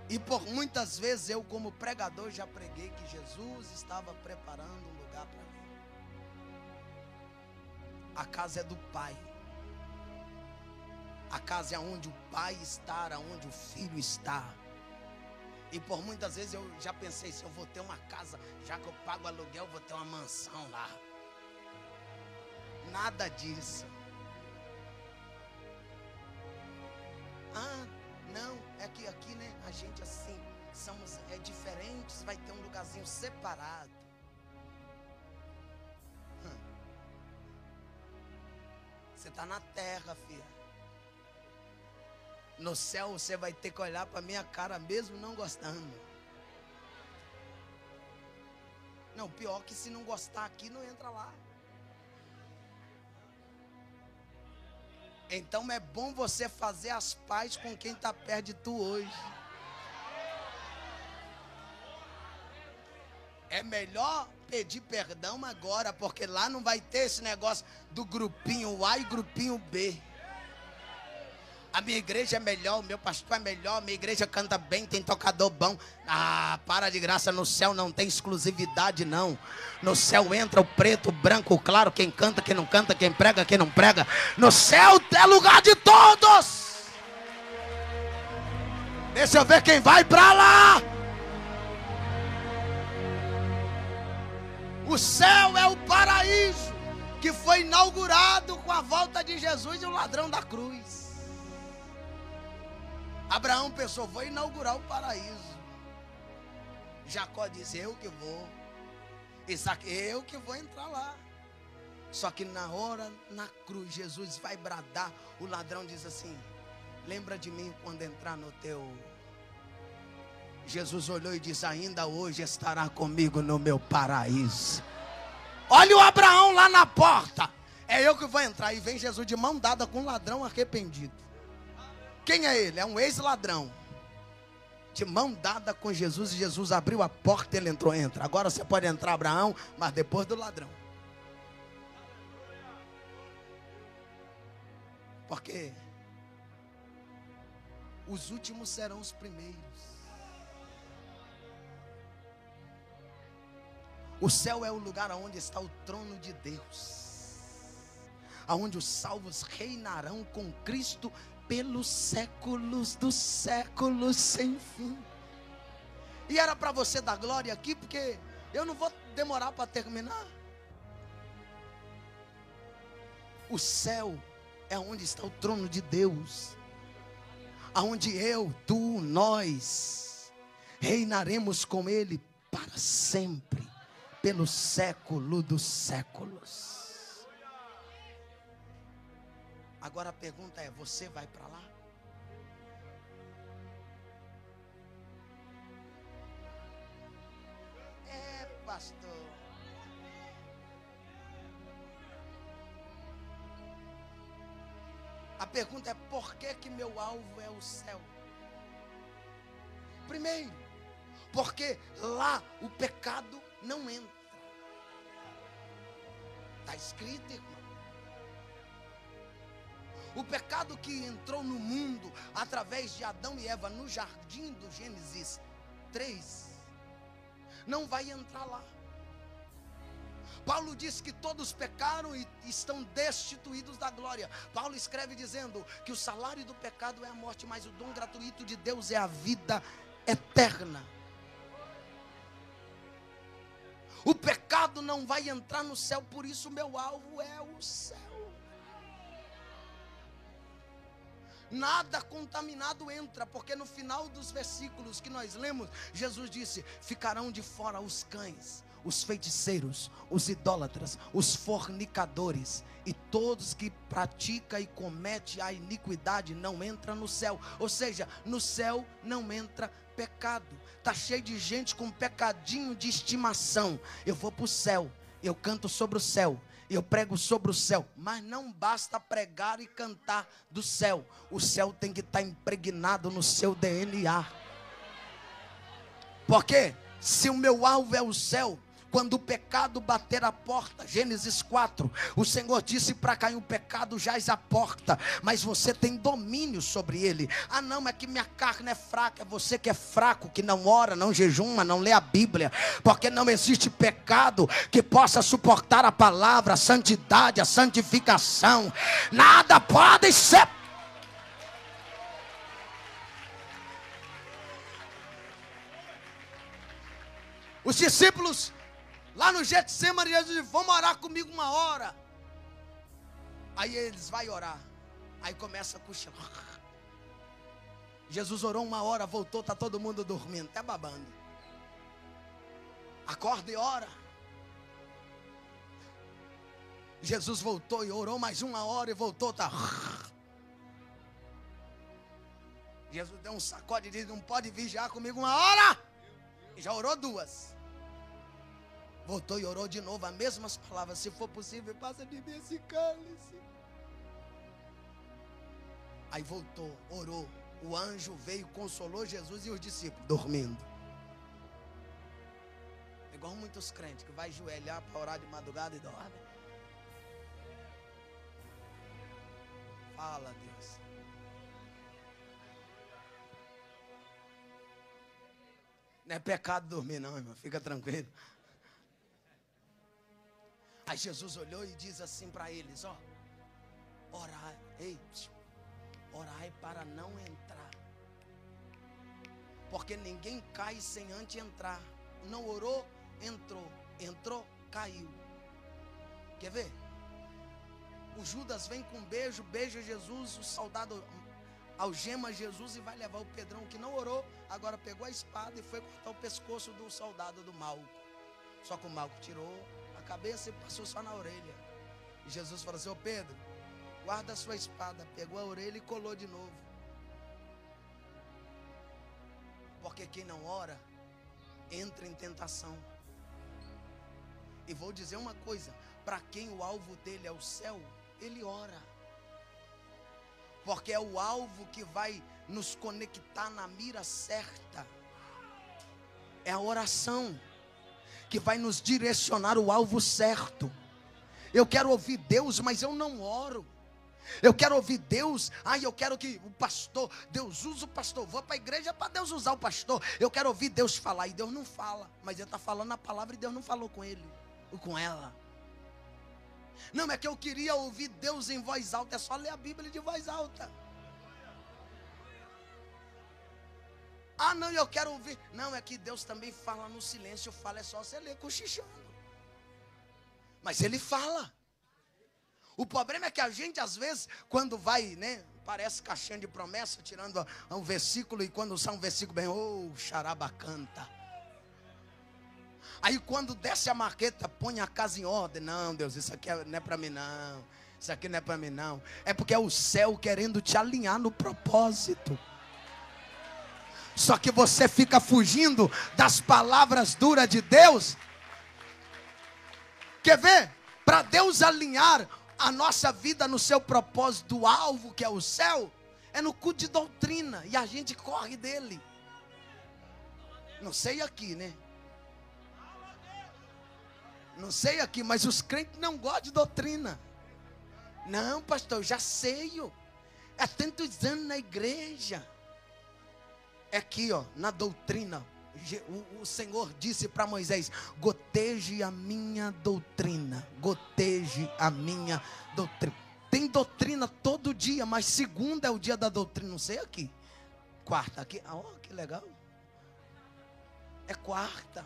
E por muitas vezes eu, como pregador, já preguei que Jesus estava preparando um lugar para mim. A casa é do Pai. A casa é onde o Pai está, onde o Filho está. E por muitas vezes eu já pensei, se eu vou ter uma casa, já que eu pago aluguel, eu vou ter uma mansão lá. Nada disso. Ah, não, é que aqui, né, a gente assim, somos diferentes, vai ter um lugarzinho separado. Você está na terra, filha. No céu você vai ter que olhar para minha cara mesmo não gostando. Não, pior que se não gostar aqui, não entra lá. Então é bom você fazer as pazes com quem está perto de tu hoje. É melhor pedir perdão agora, porque lá não vai ter esse negócio do grupinho A e grupinho B. A minha igreja é melhor, o meu pastor é melhor, a minha igreja canta bem, tem tocador bom. Ah, para de graça, no céu não tem exclusividade não. No céu entra o preto, o branco, o claro, quem canta, quem não canta, quem prega, quem não prega. No céu é lugar de todos. Deixa eu ver quem vai para lá. O céu é o paraíso que foi inaugurado com a volta de Jesus e o ladrão da cruz. Abraão pensou, vou inaugurar o paraíso. Jacó disse, eu que vou. Isaac, eu que vou entrar lá. Só que na hora, na cruz, Jesus vai bradar. O ladrão diz assim, lembra de mim quando entrar no teu... Jesus olhou e disse, ainda hoje estará comigo no meu paraíso. Olha o Abraão lá na porta. É eu que vou entrar. E vem Jesus de mão dada com um ladrão arrependido. Quem é ele? É um ex-ladrão. De mão dada com Jesus. E Jesus abriu a porta e ele entrou. Entra. Agora você pode entrar, Abraão, mas depois do ladrão. Porque os últimos serão os primeiros. O céu é o lugar onde está o trono de Deus, aonde os salvos reinarão com Cristo pelos séculos dos séculos sem fim. E era para você dar glória aqui, porque eu não vou demorar para terminar. O céu é onde está o trono de Deus, aonde eu, tu, nós reinaremos com Ele para sempre, pelo século dos séculos. Agora a pergunta é, você vai para lá? É, pastor. A pergunta é, por que meu alvo é o céu? Primeiro, porque lá o pecado não entra. Está escrito, irmão. O pecado que entrou no mundo através de Adão e Eva no jardim do Gênesis 3 não vai entrar lá. Paulo diz que todos pecaram e estão destituídos da glória. Paulo escreve dizendo que o salário do pecado é a morte, mas o dom gratuito de Deus é a vida eterna. O pecado não vai entrar no céu, por isso meu alvo é o céu. Nada contaminado entra, porque no final dos versículos que nós lemos, Jesus disse, ficarão de fora os cães, os feiticeiros, os idólatras, os fornicadores, e todos que praticam e cometem a iniquidade não entram no céu. Ou seja, no céu não entra pecado. Está cheio de gente com pecadinho de estimação. Eu vou para o céu. eu canto sobre o céu, eu prego sobre o céu. Mas não basta pregar e cantar do céu. O céu tem que estar impregnado no seu DNA. Porque se o meu alvo é o céu, quando o pecado bater a porta, Gênesis 4, o Senhor disse para Caim: o pecado jaz à porta, mas você tem domínio sobre ele. Ah não, é que minha carne é fraca. É você que é fraco, que não ora, não jejuma, não lê a Bíblia. Porque não existe pecado que possa suportar a palavra, a santidade, a santificação. Nada pode ser. Os discípulos lá no Getsemane, Jesus disse: vamos orar comigo uma hora. Aí eles vai orar. Aí começa a cochilar. Jesus orou uma hora, voltou, está todo mundo dormindo, até babando. Acorda e ora. Jesus voltou e orou mais uma hora e voltou, tá. Jesus deu um sacode e disse: não pode vigiar comigo uma hora. E já orou duas. Voltou e orou de novo, as mesmas palavras: se for possível, passa de mim esse cálice. Aí voltou, orou. O anjo veio, consolou Jesus e os discípulos dormindo. Igual muitos crentes que vai ajoelhar para orar de madrugada e dorme. Fala, Deus. Não é pecado dormir não, irmão, fica tranquilo. Aí Jesus olhou e diz assim para eles: ó, orai, orai para não entrar. Porque ninguém cai sem antes entrar. Não orou, entrou. Entrou, caiu. Quer ver? O Judas vem com um beijo, beija Jesus, o soldado algema Jesus e vai levar o Pedrão, que não orou, agora pegou a espada e foi cortar o pescoço do soldado do Malco. Só que o Malco tirou a cabeça e passou só na orelha. E Jesus falou assim: ô Pedro, guarda a sua espada. Pegou a orelha e colou de novo. Porque quem não ora entra em tentação. E vou dizer uma coisa: para quem o alvo dele é o céu, ele ora. Porque é o alvo que vai nos conectar na mira certa. É a oração que vai nos direcionar o alvo certo. Eu quero ouvir Deus, mas eu não oro. Eu quero ouvir Deus. Eu quero que o pastor, Deus usa o pastor. Vou para a igreja para Deus usar o pastor. Eu quero ouvir Deus falar. E Deus não fala, mas ele está falando a palavra e Deus não falou com ele ou com ela. Não, é que eu queria ouvir Deus em voz alta. É só ler a Bíblia de voz alta. Não, eu quero ouvir. Não, é que Deus também fala no silêncio. Fala, é só você ler cochichando. Mas ele fala. O problema é que a gente às vezes, quando vai, parece caixinha de promessa, tirando um versículo, e quando sai um versículo bem, xaraba canta. Aí quando desce a marqueta, põe a casa em ordem. Não, Deus, isso aqui não é para mim não. Isso aqui não é para mim não. É porque é o céu querendo te alinhar no propósito. Só que você fica fugindo das palavras duras de Deus. Quer ver? Para Deus alinhar a nossa vida no seu propósito, o alvo que é o céu, é no culto de doutrina. E a gente corre dele. Não sei aqui, né? Não sei aqui, mas os crentes não gostam de doutrina. Não, pastor, eu já sei. É tantos anos na igreja. É aqui, na doutrina. O Senhor disse para Moisés: goteje a minha doutrina. Goteje a minha doutrina. Tem doutrina todo dia, mas segunda é o dia da doutrina. Não sei aqui. Quarta aqui. Que legal. É quarta.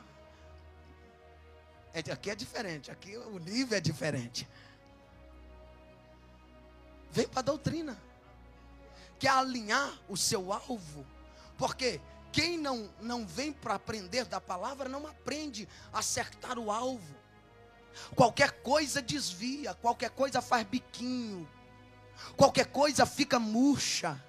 Aqui é diferente. Aqui o nível é diferente. Vem para a doutrina. Quer alinhar o seu alvo? Porque quem não vem para aprender da palavra, não aprende a acertar o alvo. Qualquer coisa desvia, qualquer coisa faz biquinho, qualquer coisa fica murcha.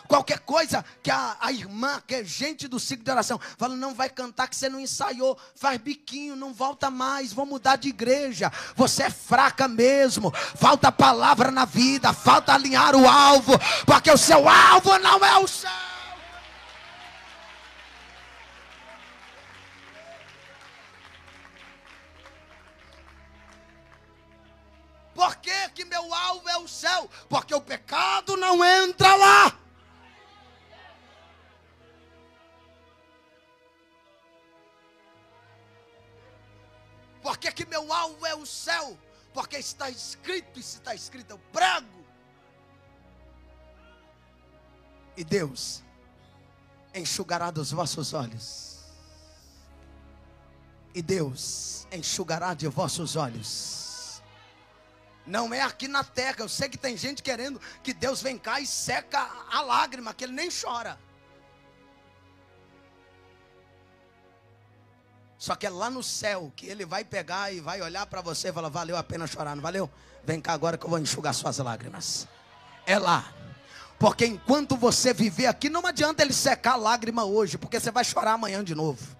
Qualquer coisa que a irmã, que é gente do ciclo de oração, fala, não vai cantar que você não ensaiou, faz biquinho, não volta mais, vou mudar de igreja, você é fraca mesmo, falta palavra na vida, falta alinhar o alvo, porque o seu alvo não é o céu. Por que meu alvo é o céu? Porque o pecado não entra lá. Por que meu alvo é o céu? Porque está escrito, e se está escrito eu prego. E Deus enxugará dos vossos olhos. E Deus enxugará de vossos olhos. Não é aqui na terra. Eu sei que tem gente querendo que Deus vem cá e seca a lágrima, que Ele nem chora. Só que é lá no céu que Ele vai pegar e vai olhar para você e falar, valeu a pena chorar, não valeu? Vem cá agora que eu vou enxugar suas lágrimas. É lá. Porque enquanto você viver aqui, não adianta Ele secar a lágrima hoje, porque você vai chorar amanhã de novo.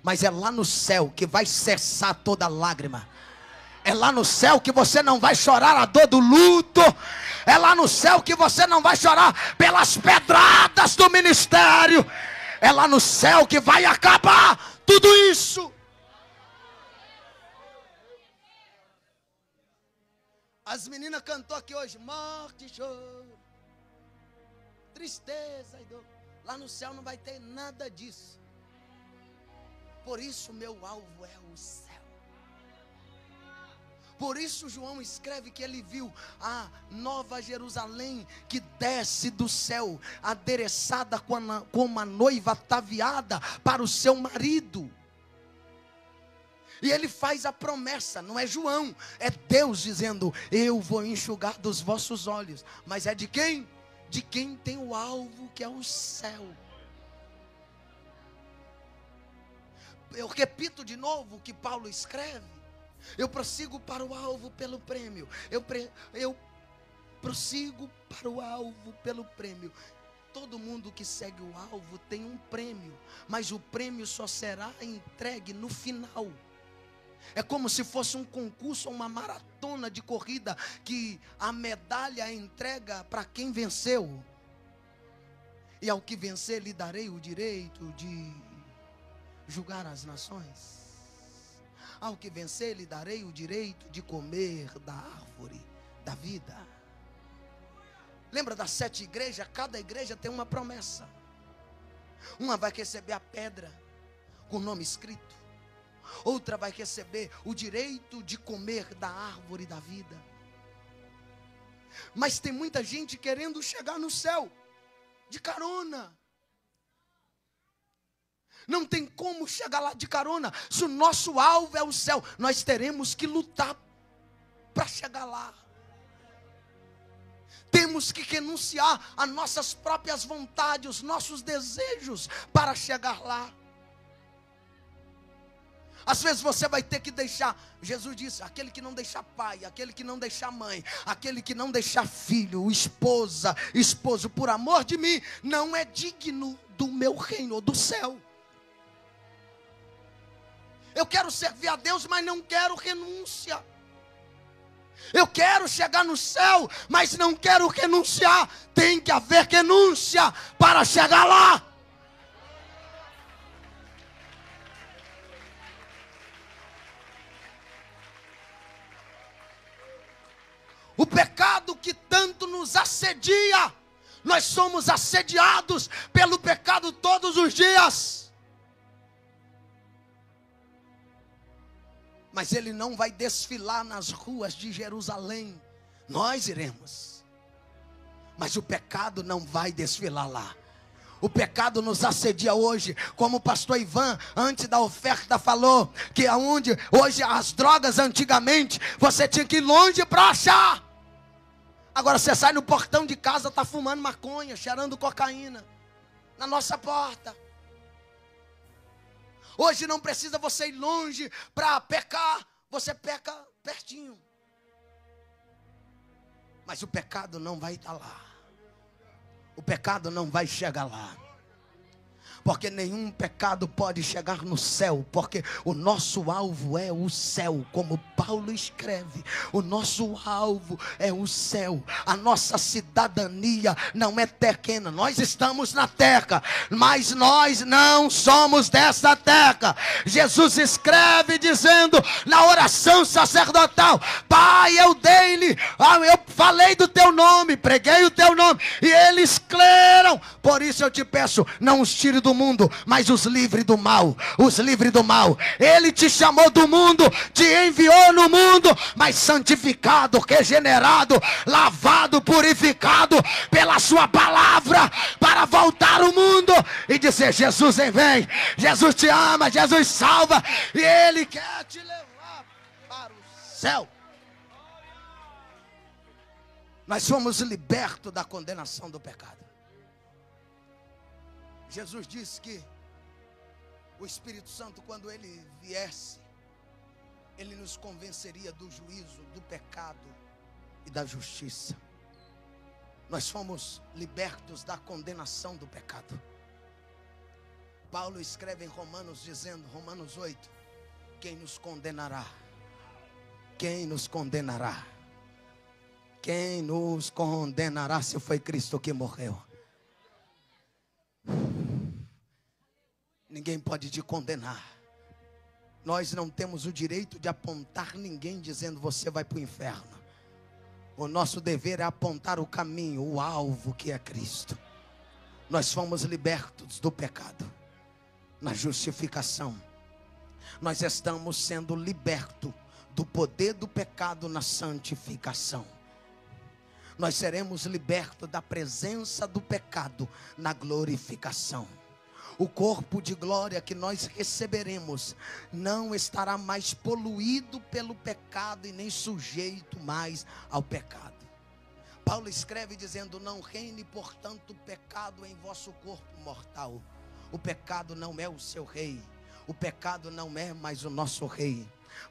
Mas é lá no céu que vai cessar toda lágrima. É lá no céu que você não vai chorar a dor do luto. É lá no céu que você não vai chorar pelas pedradas do ministério. É lá no céu que vai acabar tudo isso. As meninas cantou aqui hoje, morte, choro, tristeza e dor. Lá no céu não vai ter nada disso. Por isso meu alvo é o céu. Por isso João escreve que ele viu a nova Jerusalém que desce do céu, adereçada como uma noiva ataviada para o seu marido. E ele faz a promessa, não é João, é Deus dizendo, eu vou enxugar dos vossos olhos. Mas é de quem? De quem tem o alvo que é o céu. Eu repito de novo o que Paulo escreve. Eu prossigo para o alvo pelo prêmio. Eu prossigo para o alvo pelo prêmio. Todo mundo que segue o alvo tem um prêmio, mas o prêmio só será entregue no final. É como se fosse um concurso, uma maratona de corrida, que a medalha é entrega para quem venceu. E ao que vencer lhe darei o direito de julgar as nações. Ao que vencer lhe darei o direito de comer da árvore da vida. Lembra das 7 igrejas? Cada igreja tem uma promessa. Uma vai receber a pedra com o nome escrito. Outra vai receber o direito de comer da árvore da vida. Mas tem muita gente querendo chegar no céu de carona. Não tem como chegar lá de carona. Se o nosso alvo é o céu, nós teremos que lutar para chegar lá. Temos que renunciar às nossas próprias vontades, os nossos desejos para chegar lá. Às vezes você vai ter que deixar, Jesus disse, aquele que não deixar pai, aquele que não deixar mãe, aquele que não deixar filho, esposo, por amor de mim, não é digno do meu reino, do céu. Eu quero servir a Deus, mas não quero renúncia. Eu quero chegar no céu, mas não quero renunciar. Tem que haver renúncia para chegar lá. O pecado que tanto nos assedia, nós somos assediados pelo pecado todos os dias. Mas ele não vai desfilar nas ruas de Jerusalém. Nós iremos. Mas o pecado não vai desfilar lá. O pecado nos assedia hoje. Como o pastor Ivan, antes da oferta, falou que aonde hoje as drogas, antigamente, você tinha que ir longe para achar. Agora você sai no portão de casa, está fumando maconha, cheirando cocaína na nossa porta. Hoje não precisa você ir longe para pecar, você peca pertinho. Mas o pecado não vai estar lá. o pecado não vai chegar lá. Porque nenhum pecado pode chegar no céu, porque o nosso alvo é o céu, como Paulo escreve, o nosso alvo é o céu. A nossa cidadania não é terrena, nós estamos na terra, mas nós não somos dessa terra. Jesus escreve dizendo na oração sacerdotal: Pai, eu falei do teu nome, preguei o teu nome, e eles creram. Por isso eu te peço, não os tire do mundo, mas os livre do mal, os livre do mal. Ele te chamou do mundo, te enviou no mundo, mas santificado, regenerado, lavado, purificado pela sua palavra, para voltar ao mundo e dizer: Jesus vem, Jesus te ama, Jesus salva, e Ele quer te levar para o céu. Nós fomos libertos da condenação do pecado. Jesus disse que o Espírito Santo, quando ele viesse, ele nos convenceria do juízo, do pecado e da justiça. Nós fomos libertos da condenação do pecado. Paulo escreve em Romanos dizendo, Romanos 8, quem nos condenará? Quem nos condenará? Quem nos condenará se foi Cristo que morreu? Ninguém pode te condenar. Nós não temos o direito de apontar ninguém dizendo você vai para o inferno. O nosso dever é apontar o caminho, o alvo que é Cristo. Nós fomos libertos do pecado. Na justificação, nós estamos sendo libertos do poder do pecado na santificação. Nós seremos libertos da presença do pecado na glorificação. O corpo de glória que nós receberemos não estará mais poluído pelo pecado e nem sujeito mais ao pecado. Paulo escreve dizendo: não reine, portanto, o pecado em vosso corpo mortal. O pecado não é o seu rei. O pecado não é mais o nosso rei.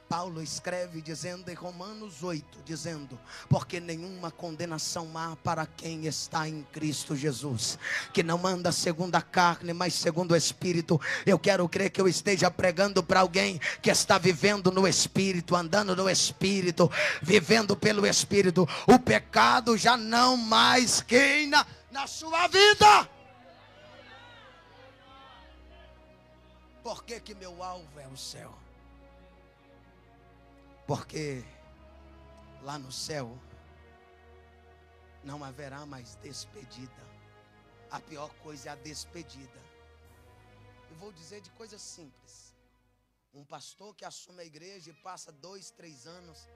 Paulo escreve dizendo em Romanos 8, dizendo: porque nenhuma condenação há para quem está em Cristo Jesus, que não anda segundo a carne, mas segundo o Espírito. Eu quero crer que eu esteja pregando para alguém que está vivendo no Espírito, andando no Espírito, vivendo pelo Espírito. O pecado já não mais reina na sua vida. Por que meu alvo é o céu? Porque lá no céu não haverá mais despedida. A pior coisa é a despedida. Eu vou dizer de coisa simples. Um pastor que assume a igreja e passa 2, 3 anos,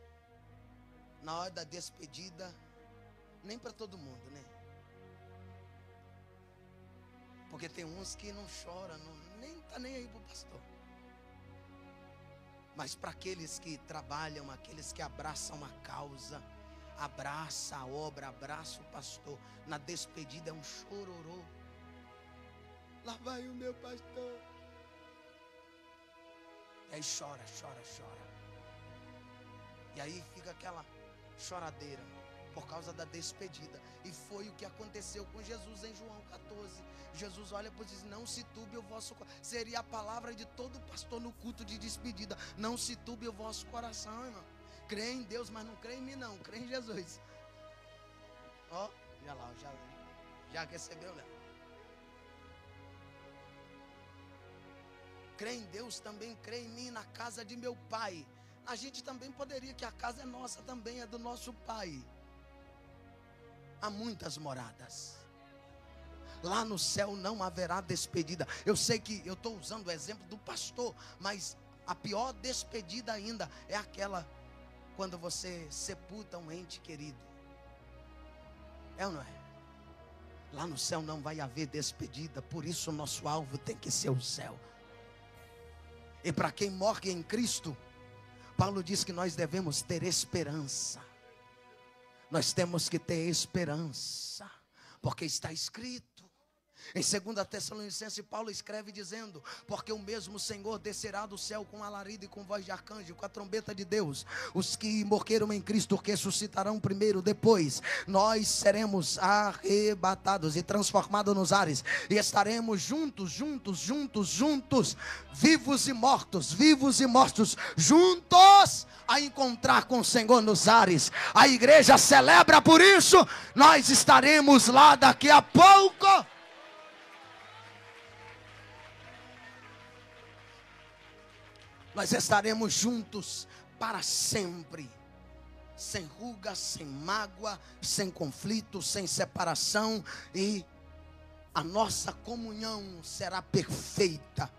na hora da despedida, nem para todo mundo, né? Porque tem uns que não choram, nem está nem aí para o pastor. Mas para aqueles que trabalham, aqueles que abraçam a causa, abraça a obra, abraça o pastor, na despedida é um chororô. Lá vai o meu pastor. E aí chora. E aí fica aquela choradeira por causa da despedida. E foi o que aconteceu com Jesus em João 14. Jesus olha para e diz: não se turbe o vosso coração. Seria a palavra de todo pastor no culto de despedida: não se turbe o vosso coração, irmão. Crê em Deus, mas não crê em mim não, crê em Jesus. Ó, já lá, já recebeu, né? Crê em Deus, também crê em mim, na casa de meu pai. A gente também poderia, que a casa é nossa também, é do nosso pai. Há muitas moradas. Lá no céu não haverá despedida. Eu sei que eu estou usando o exemplo do pastor, mas a pior despedida ainda é aquela quando você sepulta um ente querido. É ou não é? Lá no céu não vai haver despedida. Por isso o nosso alvo tem que ser o céu. E para quem morre em Cristo, Paulo diz que nós devemos ter esperança. Nós temos que ter esperança, porque está escrito: Em 2 Tessalonicenses, Paulo escreve dizendo: porque o mesmo Senhor descerá do céu com alarido e com voz de arcanjo, com a trombeta de Deus. Os que morreram em Cristo ressuscitarão primeiro, depois nós seremos arrebatados e transformados nos ares, e estaremos juntos, vivos e mortos, juntos a encontrar com o Senhor nos ares. A igreja celebra por isso. Nós estaremos lá daqui a pouco. Nós estaremos juntos para sempre, sem ruga, sem mágoa, sem conflito, sem separação, e a nossa comunhão será perfeita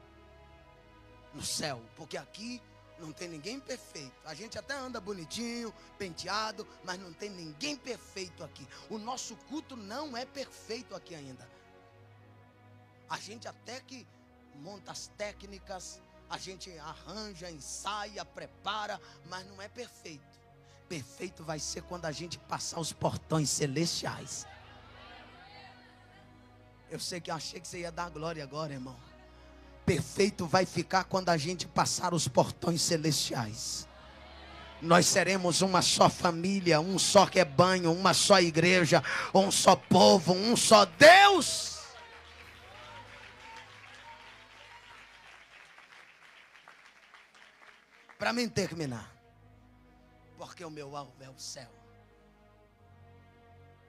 no céu, porque aqui não tem ninguém perfeito. A gente até anda bonitinho, penteado, mas não tem ninguém perfeito aqui. O nosso culto não é perfeito aqui ainda. A gente até que monta as técnicas, a gente arranja, ensaia, prepara, mas não é perfeito. Perfeito vai ser quando a gente passar os portões celestiais. Eu sei que eu achei que você ia dar glória agora, irmão. Perfeito vai ficar quando a gente passar os portões celestiais. Nós seremos uma só família, um só rebanho, uma só igreja, um só povo, um só Deus. Para mim terminar, porque o meu alvo é o céu.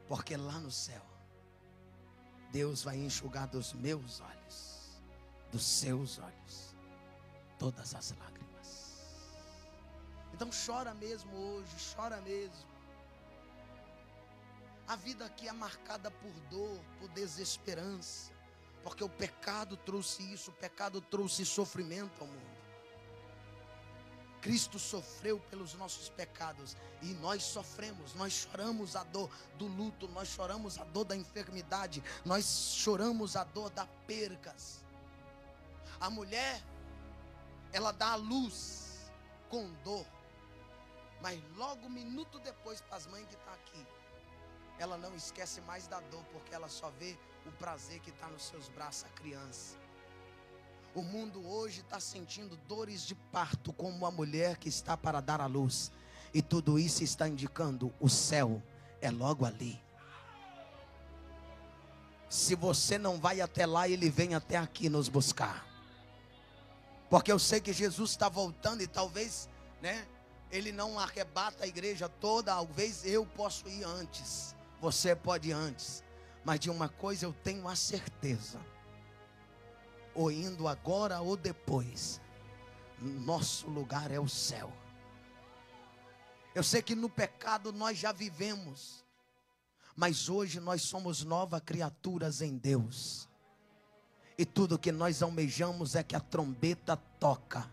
Porque lá no céu, Deus vai enxugar dos meus olhos, dos seus olhos, todas as lágrimas. Então chora mesmo hoje, chora mesmo. A vida aqui é marcada por dor, por desesperança, porque o pecado trouxe isso, o pecado trouxe sofrimento ao mundo. Cristo sofreu pelos nossos pecados e nós sofremos, nós choramos a dor do luto, nós choramos a dor da enfermidade, nós choramos a dor das percas. A mulher, ela dá a luz com dor, mas logo um minuto depois, para as mães que estão aqui, ela não esquece mais da dor, porque ela só vê o prazer que está nos seus braços, a criança. O mundo hoje está sentindo dores de parto, como a mulher que está para dar à luz. E tudo isso está indicando: o céu é logo ali. Se você não vai até lá, Ele vem até aqui nos buscar. Porque eu sei que Jesus está voltando e talvez, Ele não arrebata a igreja toda. Talvez eu possa ir antes, você pode ir antes. Mas de uma coisa eu tenho a certeza: ou indo agora ou depois, nosso lugar é o céu. Eu sei que no pecado nós já vivemos, mas hoje nós somos novas criaturas em Deus. E tudo que nós almejamos é que a trombeta toca,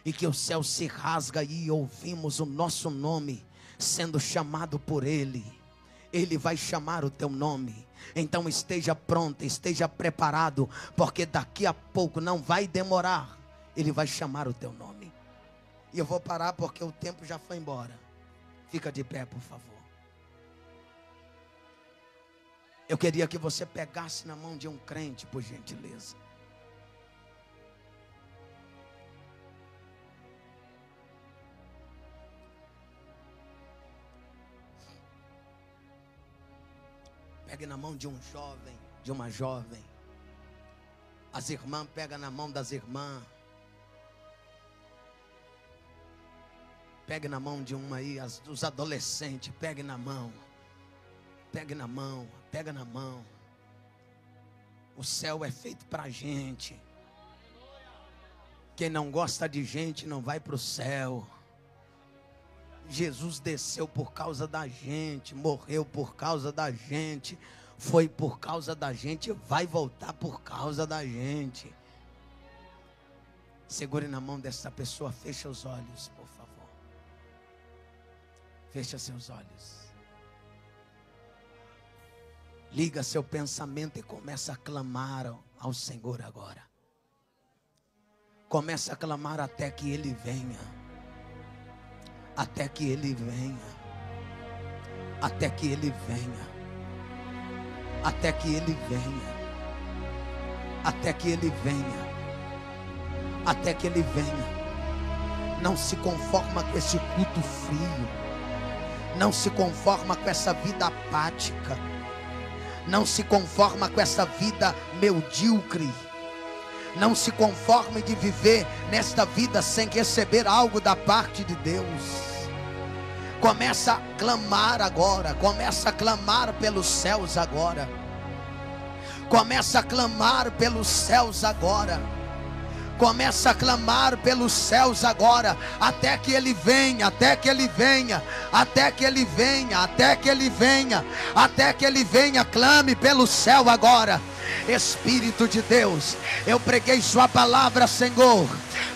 e que o céu se rasga e ouvimos o nosso nome sendo chamado por Ele. Ele vai chamar o teu nome. Então esteja pronto, esteja preparado, porque daqui a pouco, não vai demorar, Ele vai chamar o teu nome. E eu vou parar porque o tempo já foi embora. Fica de pé, por favor. Eu queria que você pegasse na mão de um crente, por gentileza. Pegue na mão de um jovem, de uma jovem. As irmãs pegam na mão das irmãs. Pegue na mão de uma aí, os adolescentes, pegue na mão. Pegue na mão, pega na mão. O céu é feito para a gente. Quem não gosta de gente não vai para o céu. Jesus desceu por causa da gente, morreu por causa da gente, foi por causa da gente, vai voltar por causa da gente. Segure na mão dessa pessoa, feche os olhos, por favor. Feche seus olhos. Liga seu pensamento e começa a clamar ao Senhor agora. Começa a clamar até que Ele venha. Até que Ele venha. Até que Ele venha. Até que Ele venha. até que Ele venha. Até que Ele venha. Não se conforma com esse culto frio. Não se conforma com essa vida apática. Não se conforma com essa vida medíocre. Não se conforme de viver nesta vida sem receber algo da parte de Deus. Começa a clamar agora. Começa a clamar pelos céus agora. Começa a clamar pelos céus agora. Começa a clamar pelos céus agora, até que Ele venha, até que Ele venha, até que Ele venha, até que Ele venha, até que Ele venha. Clame pelo céu agora. Espírito de Deus, eu preguei sua palavra, Senhor,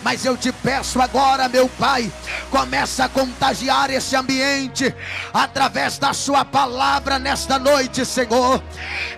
mas eu te peço agora, meu Pai, começa a contagiar esse ambiente através da sua palavra nesta noite, Senhor.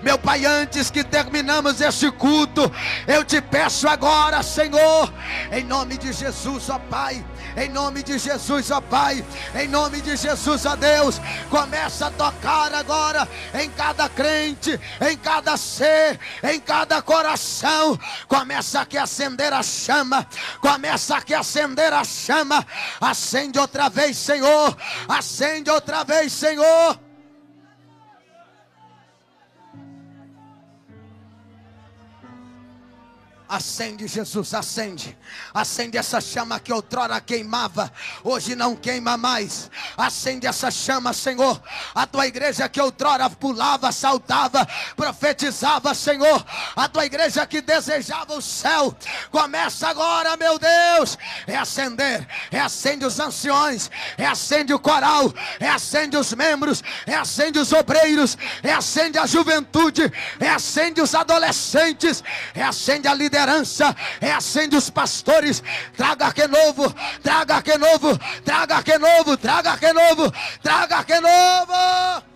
Meu Pai, antes que terminamos este culto, eu te peço agora, Senhor, em nome de Jesus, ó Pai, em nome de Jesus, ó Pai, em nome de Jesus, ó Deus, começa a tocar agora em cada crente, em cada ser, em cada coração. Começa aqui a acender a chama, começa aqui a acender a chama. Acende outra vez, Senhor, acende outra vez, Senhor. Acende, Jesus, acende. Acende essa chama que outrora queimava, hoje não queima mais. Acende essa chama, Senhor. A tua igreja que outrora pulava, saltava, profetizava, Senhor. A tua igreja que desejava o céu, começa agora, meu Deus. Reacender, reacende os anciões, reacende o coral, reacende os membros, reacende os obreiros, reacende a juventude, reacende os adolescentes, reacende a liderança, reacende os pastores. Traga que novo, traga que novo, traga que novo, traga que novo, traga que novo.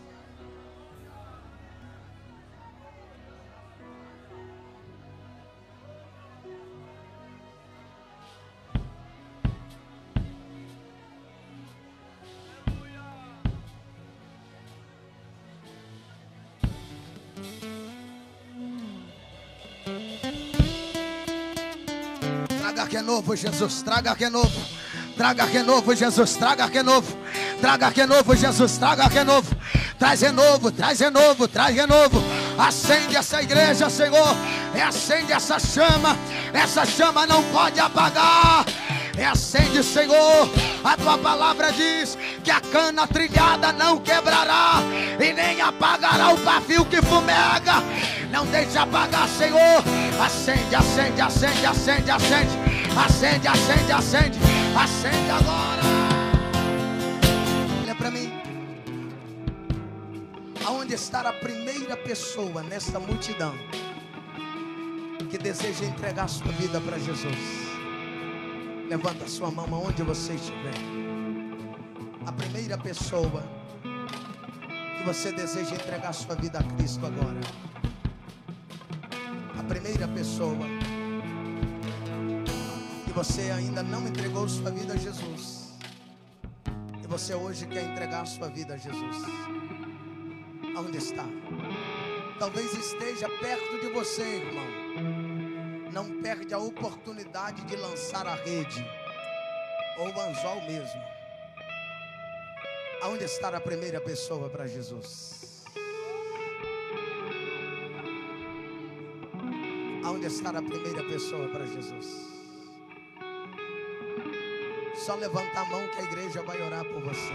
Traga que novo, Jesus, traga que novo. Traga que novo, Jesus, traga que novo. Traga que novo, Jesus, traga que novo. Traz renovo, traz renovo, traz renovo. Acende essa igreja, Senhor. Reacende essa chama. Essa chama não pode apagar. Reacende, Senhor. A tua palavra diz que a cana trilhada não quebrará e nem apagará o pavio que fumega. Não deixe apagar, Senhor. Acende, acende, acende, acende, acende. Acende, acende, acende. Acende agora. Olha para mim. Aonde está a primeira pessoa nesta multidão que deseja entregar sua vida para Jesus? Levanta sua mão aonde você estiver. A primeira pessoa que você deseja entregar sua vida a Cristo agora. A primeira pessoa que você ainda não entregou sua vida a Jesus. E você hoje quer entregar sua vida a Jesus. Aonde está? Talvez esteja perto de você, irmão. Não perde a oportunidade de lançar a rede ou o anzol mesmo. Aonde está a primeira pessoa para Jesus? Aonde está a primeira pessoa para Jesus? Só levanta a mão que a igreja vai orar por você.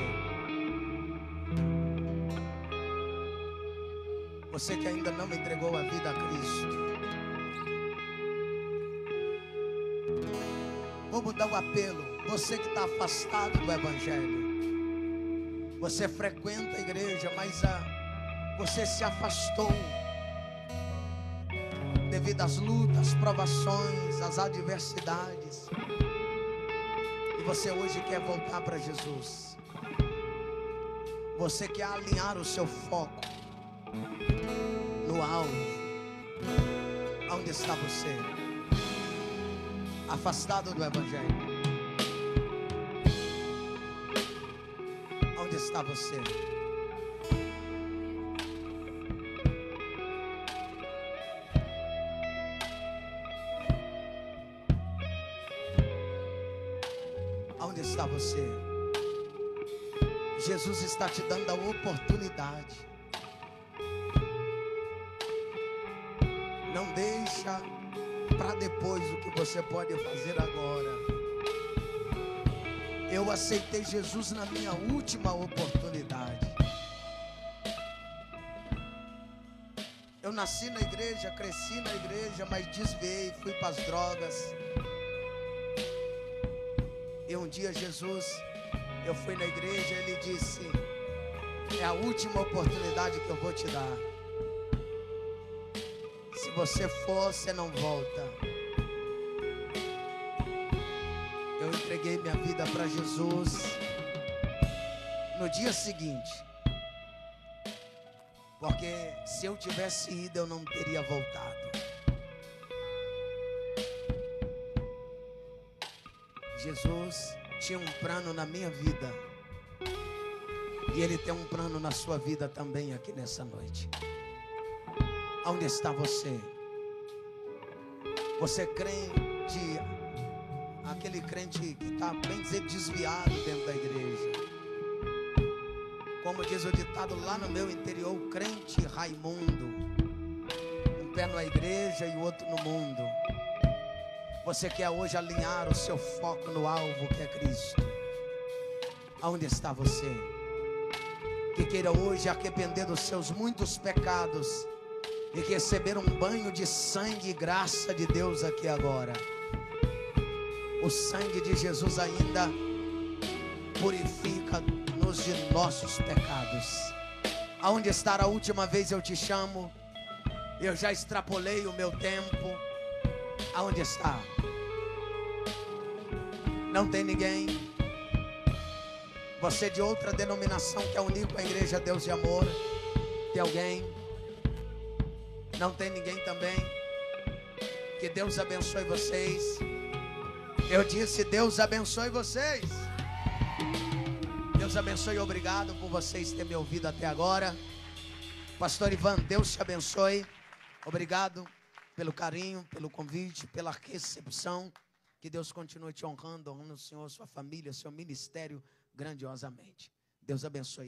Você que ainda não entregou a vida a Cristo. Vou mudar o apelo. Você que está afastado do Evangelho. Você frequenta a igreja, mas você se afastou devido às lutas, provações, às adversidades. E você hoje quer voltar para Jesus. Você quer alinhar o seu foco no alvo. Onde está você? Afastado do Evangelho. Onde está você? Aonde está você? Jesus está te dando a oportunidade. Não deixa para depois o que você pode fazer agora. Eu aceitei Jesus na minha última oportunidade. Eu nasci na igreja, cresci na igreja, mas desviei, fui para as drogas. E um dia Jesus, eu fui na igreja, ele disse: é a última oportunidade que eu vou te dar. Se você for, você não volta. Eu entreguei minha vida para Jesus no dia seguinte, porque se eu tivesse ido, eu não teria voltado. Jesus tinha um plano na minha vida, e Ele tem um plano na sua vida também aqui nessa noite. Onde está você? Você crente, aquele crente que está, bem dizer, desviado dentro da igreja. Como diz o ditado lá no meu interior, o crente Raimundo, um pé na igreja e o outro no mundo. Você quer hoje alinhar o seu foco no alvo que é Cristo. Aonde está você? Que queira hoje arrepender dos seus muitos pecados e que receber um banho de sangue e graça de Deus aqui agora. O sangue de Jesus ainda purifica-nos de nossos pecados. Aonde está a última vez eu te chamo? Eu já extrapolei o meu tempo. Aonde está? Não tem ninguém? Você de outra denominação que é unir com a igreja Deus de Amor? Tem alguém? Não tem ninguém também? Que Deus abençoe vocês. Eu disse: Deus abençoe vocês. Deus abençoe e obrigado por vocês terem me ouvido até agora. Pastor Ivan, Deus te abençoe. Obrigado pelo carinho, pelo convite, pela recepção. Que Deus continue te honrando o Senhor, sua família, seu ministério grandiosamente. Deus abençoe.